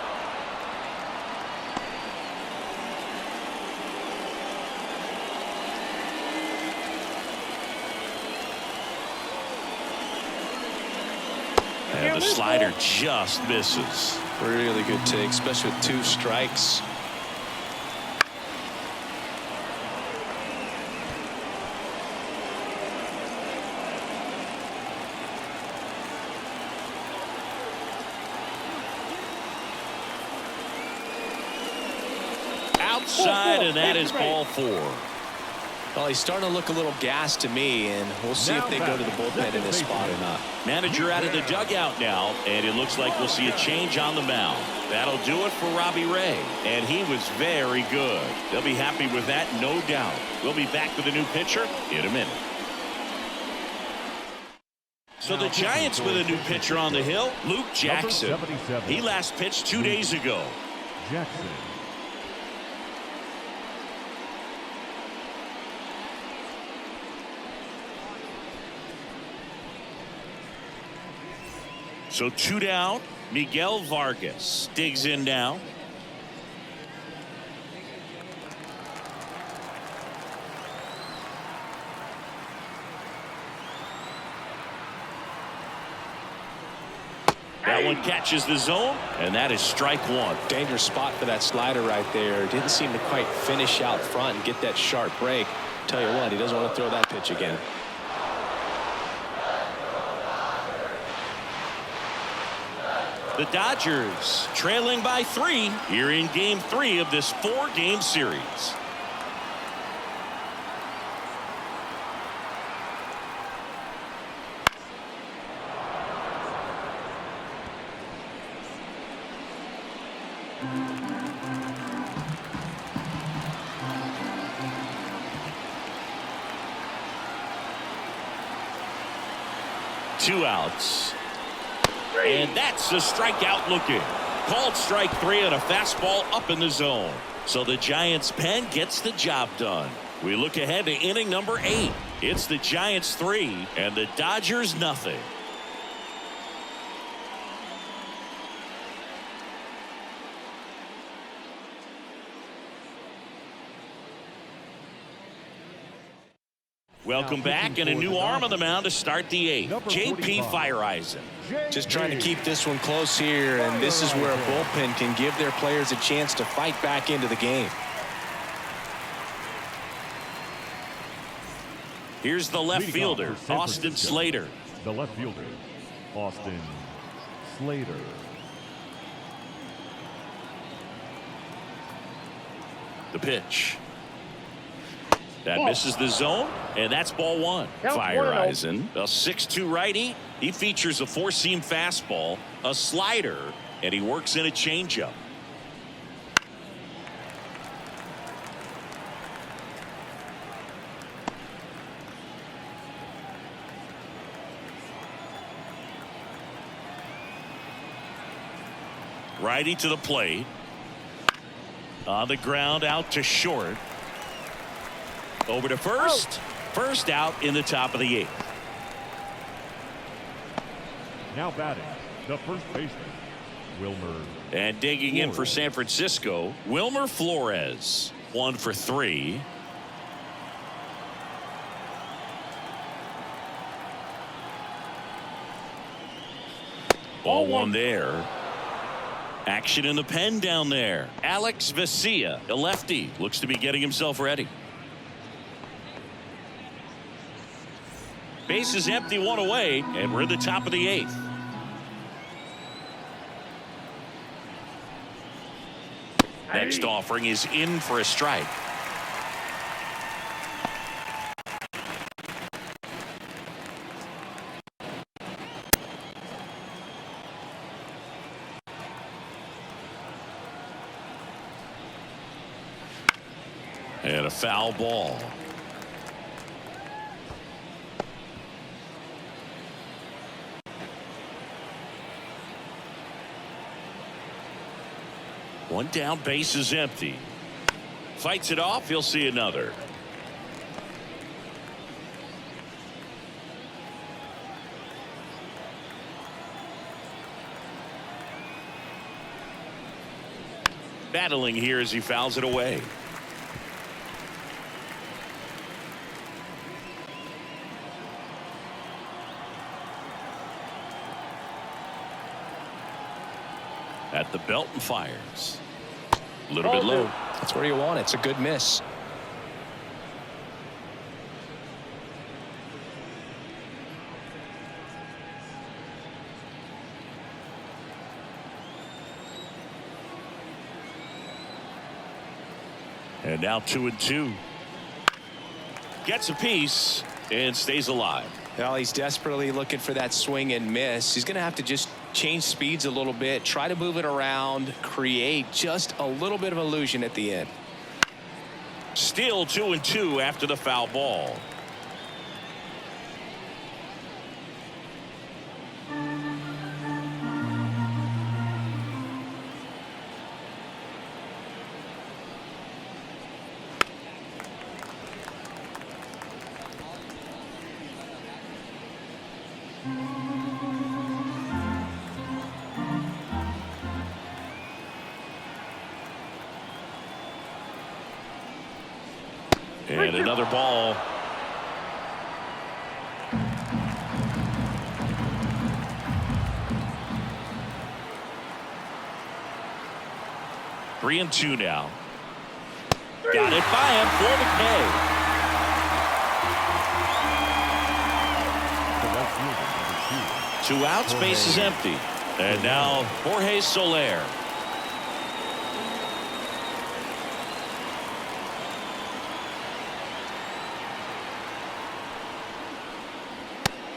And the slider just misses. Really good take, especially with 2 strikes. Outside, and that is ball 4. Well, he's starting to look a little gassed to me, and we'll see if they go to the bullpen in this spot or not. Manager out of the dugout now, and it looks like we'll see a change on the mound. That'll do it for Robbie Ray, and he was very good. They'll be happy with that, no doubt. We'll be back with a new pitcher in a minute. So the Giants with a new pitcher on the hill, Luke Jackson. He last pitched 2 days ago. Jackson. So 2 down. Miguel Vargas digs in now. That one catches the zone, and that is strike one. Dangerous spot for that slider right there. Didn't seem to quite finish out front and get that sharp break. Tell you what, he doesn't want to throw that pitch again. The Dodgers trailing by 3 here in game 3 of this 4-game series. Two outs. And that's a strikeout looking. Called strike 3 on a fastball up in the zone. So the Giants pen gets the job done. We look ahead to inning number 8. It's the Giants 3 and the Dodgers nothing. Welcome back, and a new arm on the mound to start the 8th. J.P. Fireisen. Just trying to keep this one close here, and this is where a bullpen can give their players a chance to fight back into the game. Here's the left fielder, Austin Slater. The left fielder, Austin Slater. The pitch. That misses the zone, and that's ball 1. Fireisen, a 6'2 righty. He features a 4-seam fastball, a slider, and he works in a changeup. Righty to the plate. On the ground, out to short. Over to first. First out in the top of the 8th. Now batting, the first baseman, Wilmer. And digging in for San Francisco, Wilmer Flores. 1 for 3. Ball 1 there. Action in the pen down there. Alex Vesia, a lefty, looks to be getting himself ready. Base is empty, 1 away, and we're at the top of the 8th. Next offering is in for a strike. And a foul ball. One down, base is empty. Fights it off, he'll see another. Battling here as he fouls it away. At the belt and fires. A little bit low. That's where you want it. It's a good miss. And now 2-2. gets a piece and stays alive. Well, he's desperately looking for that swing and miss. He's going to have to just change speeds a little bit, try to move it around, create just a little bit of illusion at the end. Still 2-2 after the foul ball. And another ball. Three and two now. Got it by him for the K. Two outs, base is empty. And now Jorge Soler.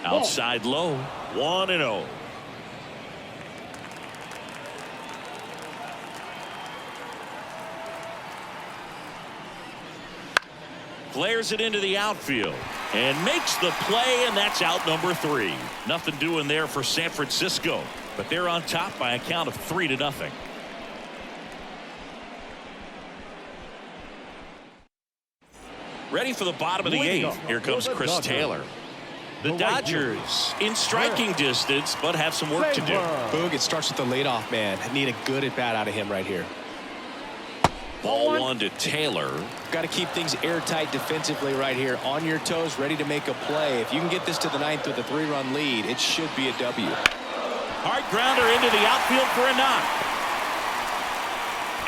Outside low, 1-0. Flares it into the outfield and makes the play, and that's out number 3. Nothing doing there for San Francisco, but they're on top by a count of 3-0. Ready for the bottom of the 8th. Here comes Chris Taylor. The Dodgers in striking distance, but have some work to do. Boog, it starts with the leadoff man. I need a good at bat out of him right here. Ball 1 to Taylor. Got to keep things airtight defensively right here. On your toes, ready to make a play. If you can get this to the 9th with a 3-run lead, it should be a W. Hard grounder into the outfield for a knock.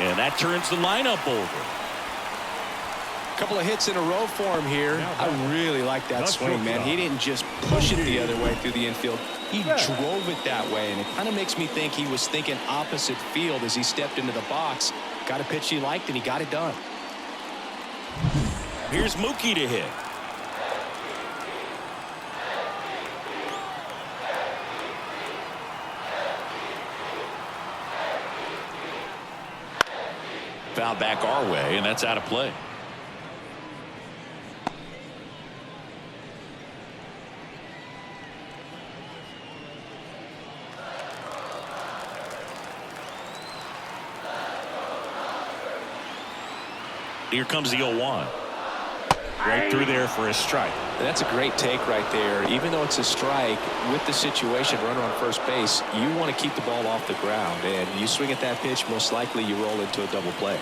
And that turns the lineup over. Couple of hits in a row for him here. I really like that swing, man. He didn't just push it the other way through the infield. He drove it that way, and it kind of makes me think he was thinking opposite field as he stepped into the box. Got a pitch he liked, and he got it done. Here's Mookie to hit. Foul back our way, and that's out of play. Here comes the 0-1. Right through there for a strike. And that's a great take right there. Even though it's a strike, with the situation, runner on first base, you want to keep the ball off the ground. And you swing at that pitch, most likely you roll into a double play.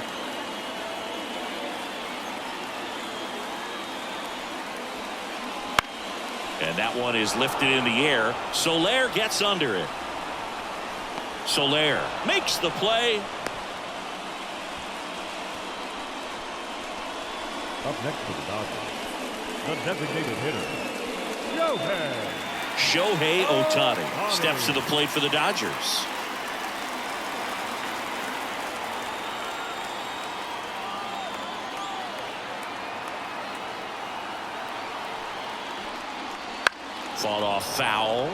And that one is lifted in the air. Soler gets under it. Soler makes the play. Up next for the Dodgers, the designated hitter, Shohei Ohtani steps to the plate for the Dodgers. Fought off foul.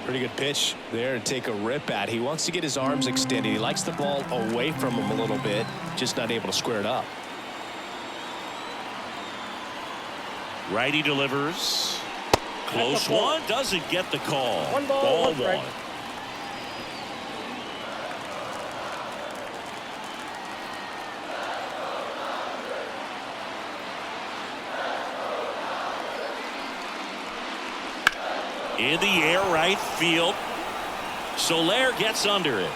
Pretty good pitch there to take a rip at. He wants to get his arms extended. He likes the ball away from him a little bit, just not able to square it up. Righty delivers. Close one. Doesn't get the call. Ball 1. In the air, right field. Soler gets under it.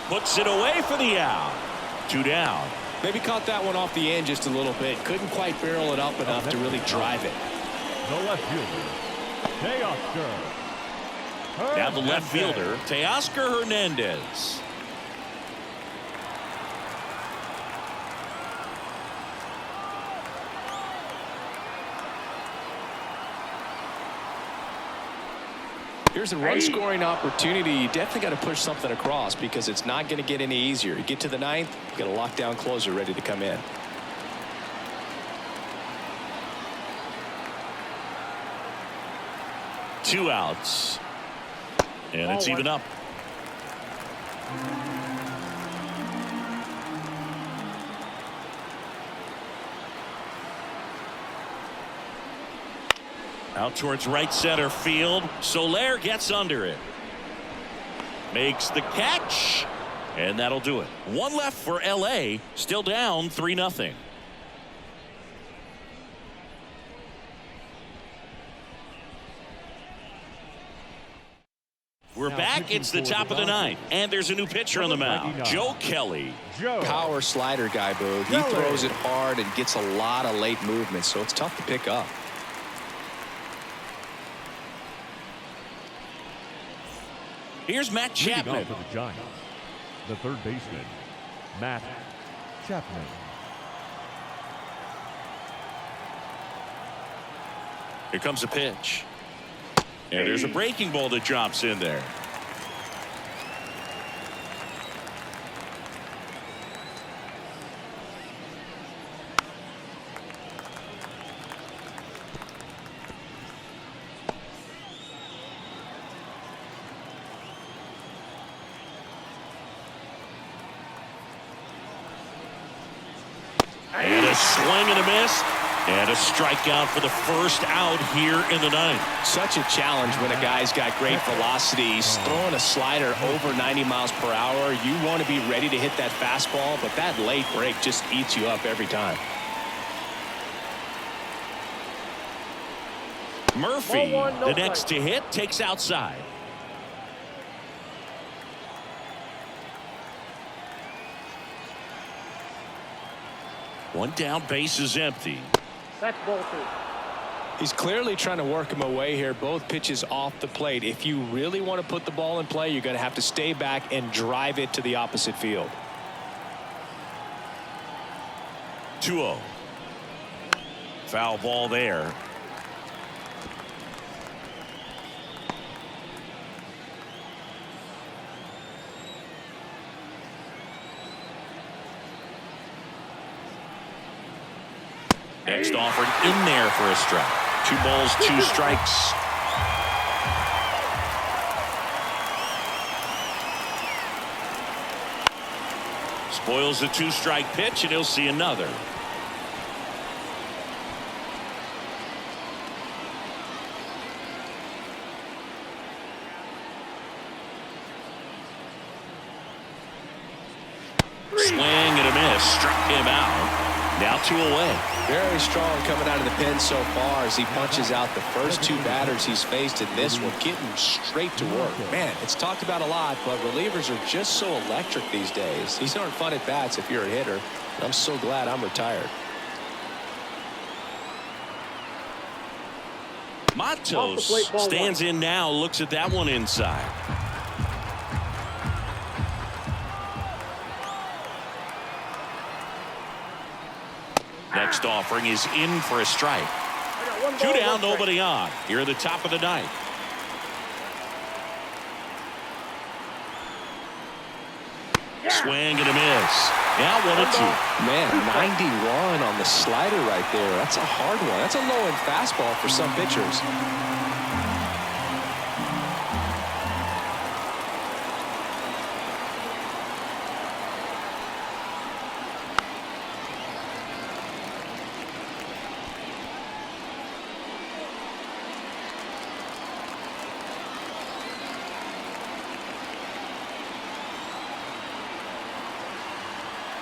Puts it away for the out. 2 down. Maybe caught that one off the end just a little bit. Couldn't quite barrel it up enough to really drive it. the left fielder, Teoscar. Now the left fielder, Teoscar Hernandez. Here's a run-scoring opportunity. You definitely got to push something across because it's not going to get any easier. You get to the ninth, you got a lockdown closer ready to come in. 2 outs. And it's even up. Out towards right center field. Soler gets under it. Makes the catch. And that'll do it. One left for LA. Still down 3-0. We're back. It's the top of the ninth. And there's a new pitcher on the mound. Joe Kelly. Power slider guy, Boo. He throws it hard and gets a lot of late movement, so it's tough to pick up. Here's Matt Chapman. Leading off for the Giants, the third baseman, Matt Chapman. Here comes a pitch. And there's a breaking ball that drops in there. And a swing and a miss. And a strikeout for the first out here in the ninth. Such a challenge when a guy's got great velocity. He's throwing a slider over 90 miles per hour. You want to be ready to hit that fastball, but that late break just eats you up every time. Murphy, the next to hit, takes outside. One down, base is empty. That's ball 2. He's clearly trying to work him away here. Both pitches off the plate. If you really want to put the ball in play, you're going to have to stay back and drive it to the opposite field. 2-0. Foul ball there. Next offered in there for a strike. 2 balls, 2 strikes. Spoils the 2-strike pitch, and he'll see another. Swing and a miss. Struck him out. Now 2 away. Very strong coming out of the pen so far as he punches out the first 2 batters he's faced in this one, getting straight to work. Man, it's talked about a lot, but relievers are just so electric these days. These aren't fun at bats if you're a hitter. I'm so glad I'm retired. Matos stands in now, looks at that one inside. Next offering is in for a strike. 2 down, nobody on. Here at the top of the ninth. Swing and a miss. Now 1-2. Man, 91 on the slider right there. That's a hard one. That's a low-end fastball for some pitchers.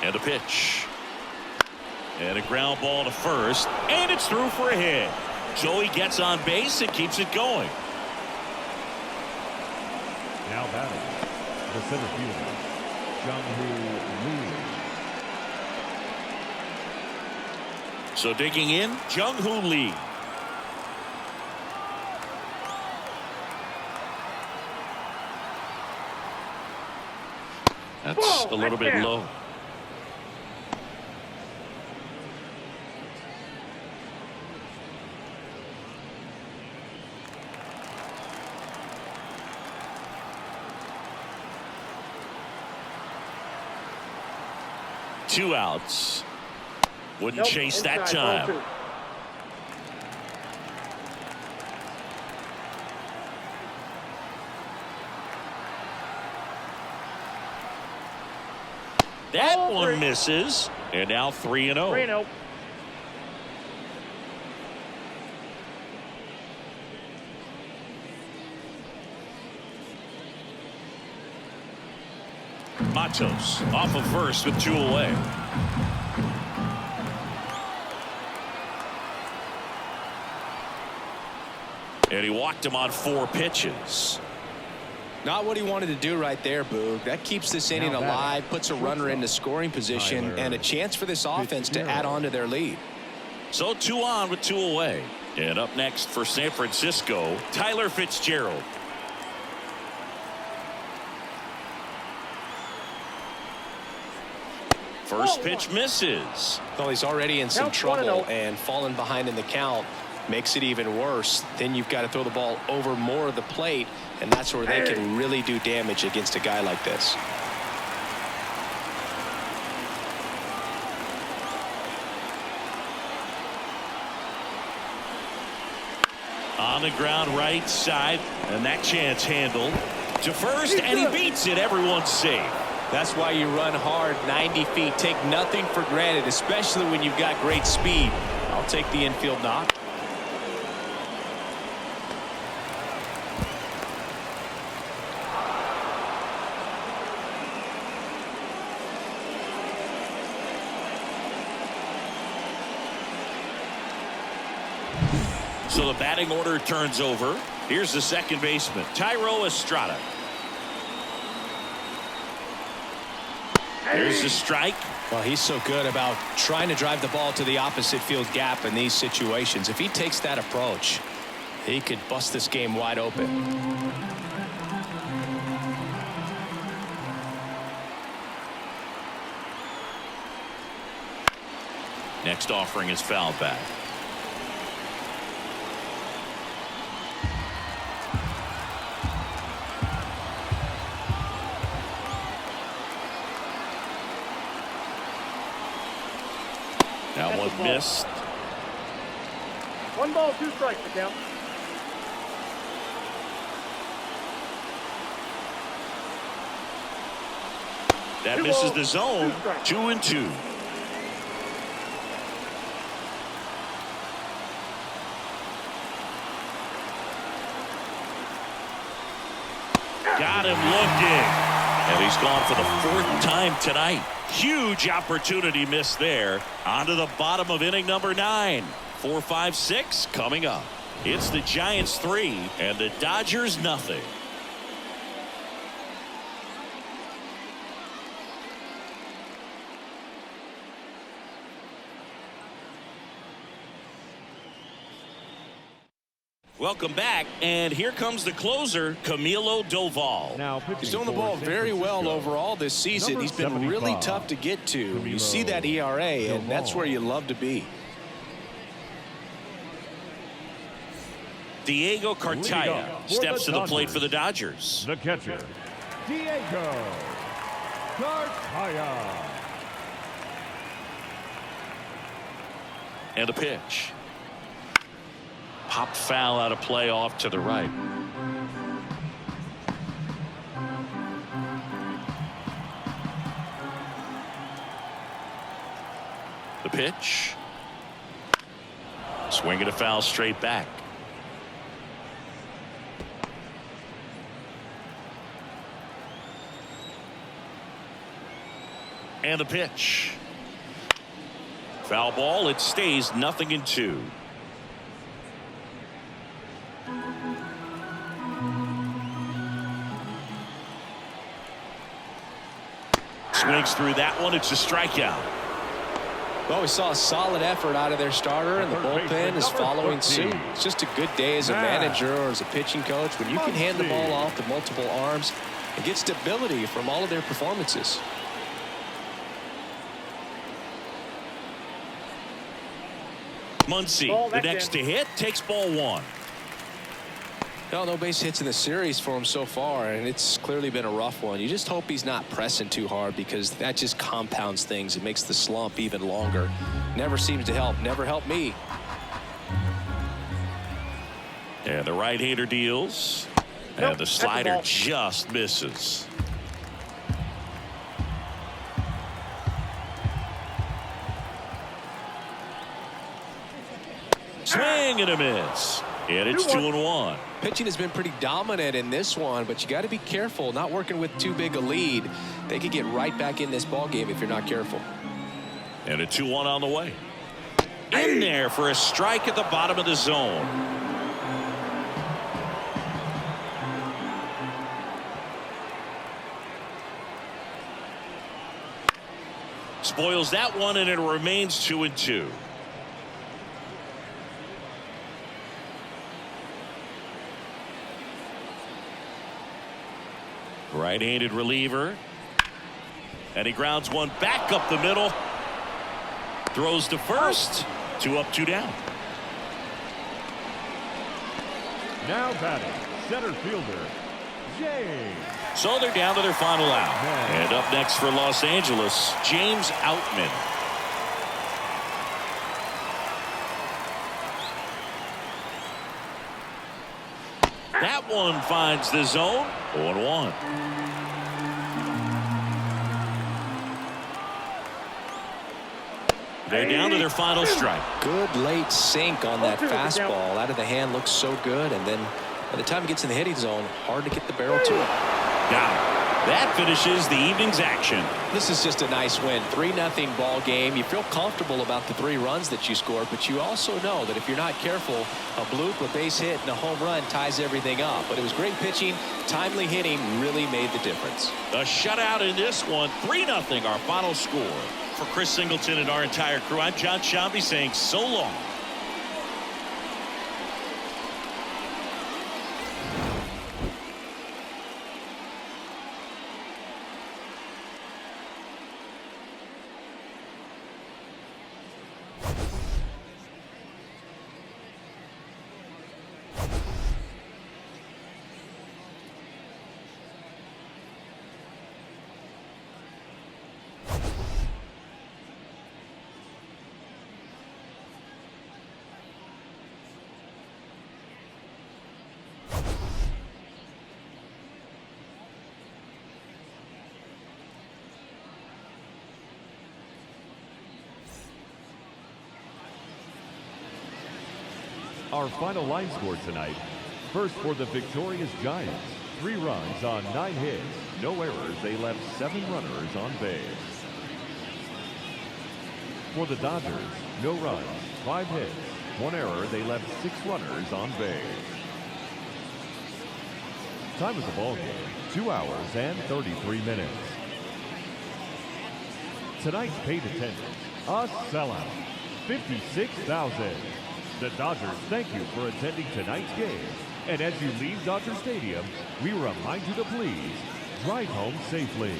And a pitch. And a ground ball to first. And it's through for a hit. So he gets on base and keeps it going. Now batting, the center fielder, Jung-Hoo Lee. So digging in, Jung-Hoo Lee. That's a little bit low. Two outs. Wouldn't chase that time. That Ball one three. misses. And now 3-0. 3-0. Matos off of first with 2 away. And he walked him on 4 pitches. Not what he wanted to do right there, Boog. That keeps this inning Now batting, alive, puts a runner into scoring position, Tyler and a chance for this offense to add on to their lead. So 2 on with 2 away. And up next for San Francisco, Tyler Fitzgerald. First pitch misses. Well, he's already in some Count trouble, 1-0. and falling behind in the count makes it even worse. Then you've got to throw the ball over more of the plate, and that's where they can really do damage against a guy like this. On the ground right side, and that chance handled to first, and he beats it. Everyone's safe. That's why you run hard 90 feet. Take nothing for granted, especially when you've got great speed. I'll take the infield knock. So the batting order turns over. Here's the second baseman, Thairo Estrada. There's the strike. Well, he's so good about trying to drive the ball to the opposite field gap in these situations. If he takes that approach, he could bust this game wide open. Next offering is foul back. That That's one a ball. missed. 1 ball, 2 strikes to count. That 2 misses balls, the zone. 2 strikes. 2-2. Got him looking. And he's gone for the 4th time tonight. Huge opportunity missed there. On to the bottom of inning number 9. 4-5-6 coming up. It's the Giants 3 and the Dodgers nothing. Welcome back, and here comes the closer, Camilo Doval. Now pitching He's doing the for ball San very well Francisco. overall this season. Number He's been really 75, tough to get to. You Camilo see that ERA, and that's Doval. where you love to be. Diego Leading Cartaya off for steps the to the plate Dodgers. for the Dodgers. The catcher, Diego Cartaya. And a pitch. Pop foul out of play off to the right. The pitch. Swing and a foul straight back. And the pitch. Foul ball. It stays 0-2. Swings through that one. It's a strikeout. Well, we saw a solid effort out of their starter, and the bullpen is following suit. It's just a good day as a manager or as a pitching coach when you can hand the ball off to multiple arms and get stability from all of their performances. Muncy, Ball, the that's next in. to hit, takes ball 1. No base hits in the series for him so far, and it's clearly been a rough one. You just hope he's not pressing too hard, because that just compounds things. It makes the slump even longer. Never seems to help. Never helped me. And the right-hander deals. Nope, And the that's a slider ball. just misses. Swing and a miss. And it's 2-1. Pitching has been pretty dominant in this one, but you got to be careful. Not working with too big a lead. They could get right back in this ball game if you're not careful. And a 2-1 on the way. In there for a strike at the bottom of the zone. Spoils that one, and it remains 2-2. Right-handed reliever. And he grounds one back up the middle. Throws to first. 2 up, 2 down. Now batting, center fielder, James. So they're down to their final out. And up next for Los Angeles, James Outman. That one finds the zone. 0-1. They're down to their final strike. Good late sink on that fastball. Out of the hand, looks so good. And then by the time it gets in the hitting zone, hard to get the barrel to it. Got it. That finishes the evening's action. This is just a nice win. 3-0 ball game. You feel comfortable about the 3 runs that you scored, but you also know that if you're not careful, a bloop, a base hit, and a home run ties everything up. But it was great pitching. Timely hitting really made the difference. A shutout in this one. 3-0 our final score. For Chris Singleton and our entire crew, I'm John Shambi saying so long. Our final line score tonight. First for the victorious Giants. 3 runs on 9 hits. No errors. They left 7 runners on base. For the Dodgers, no runs, 5 hits. 1 error. They left 6 runners on base. Time of the ball game, 2 hours and 33 minutes. Tonight's paid attendance, a sellout, 56,000. The Dodgers thank you for attending tonight's game. And as you leave Dodger Stadium, we remind you to please drive home safely.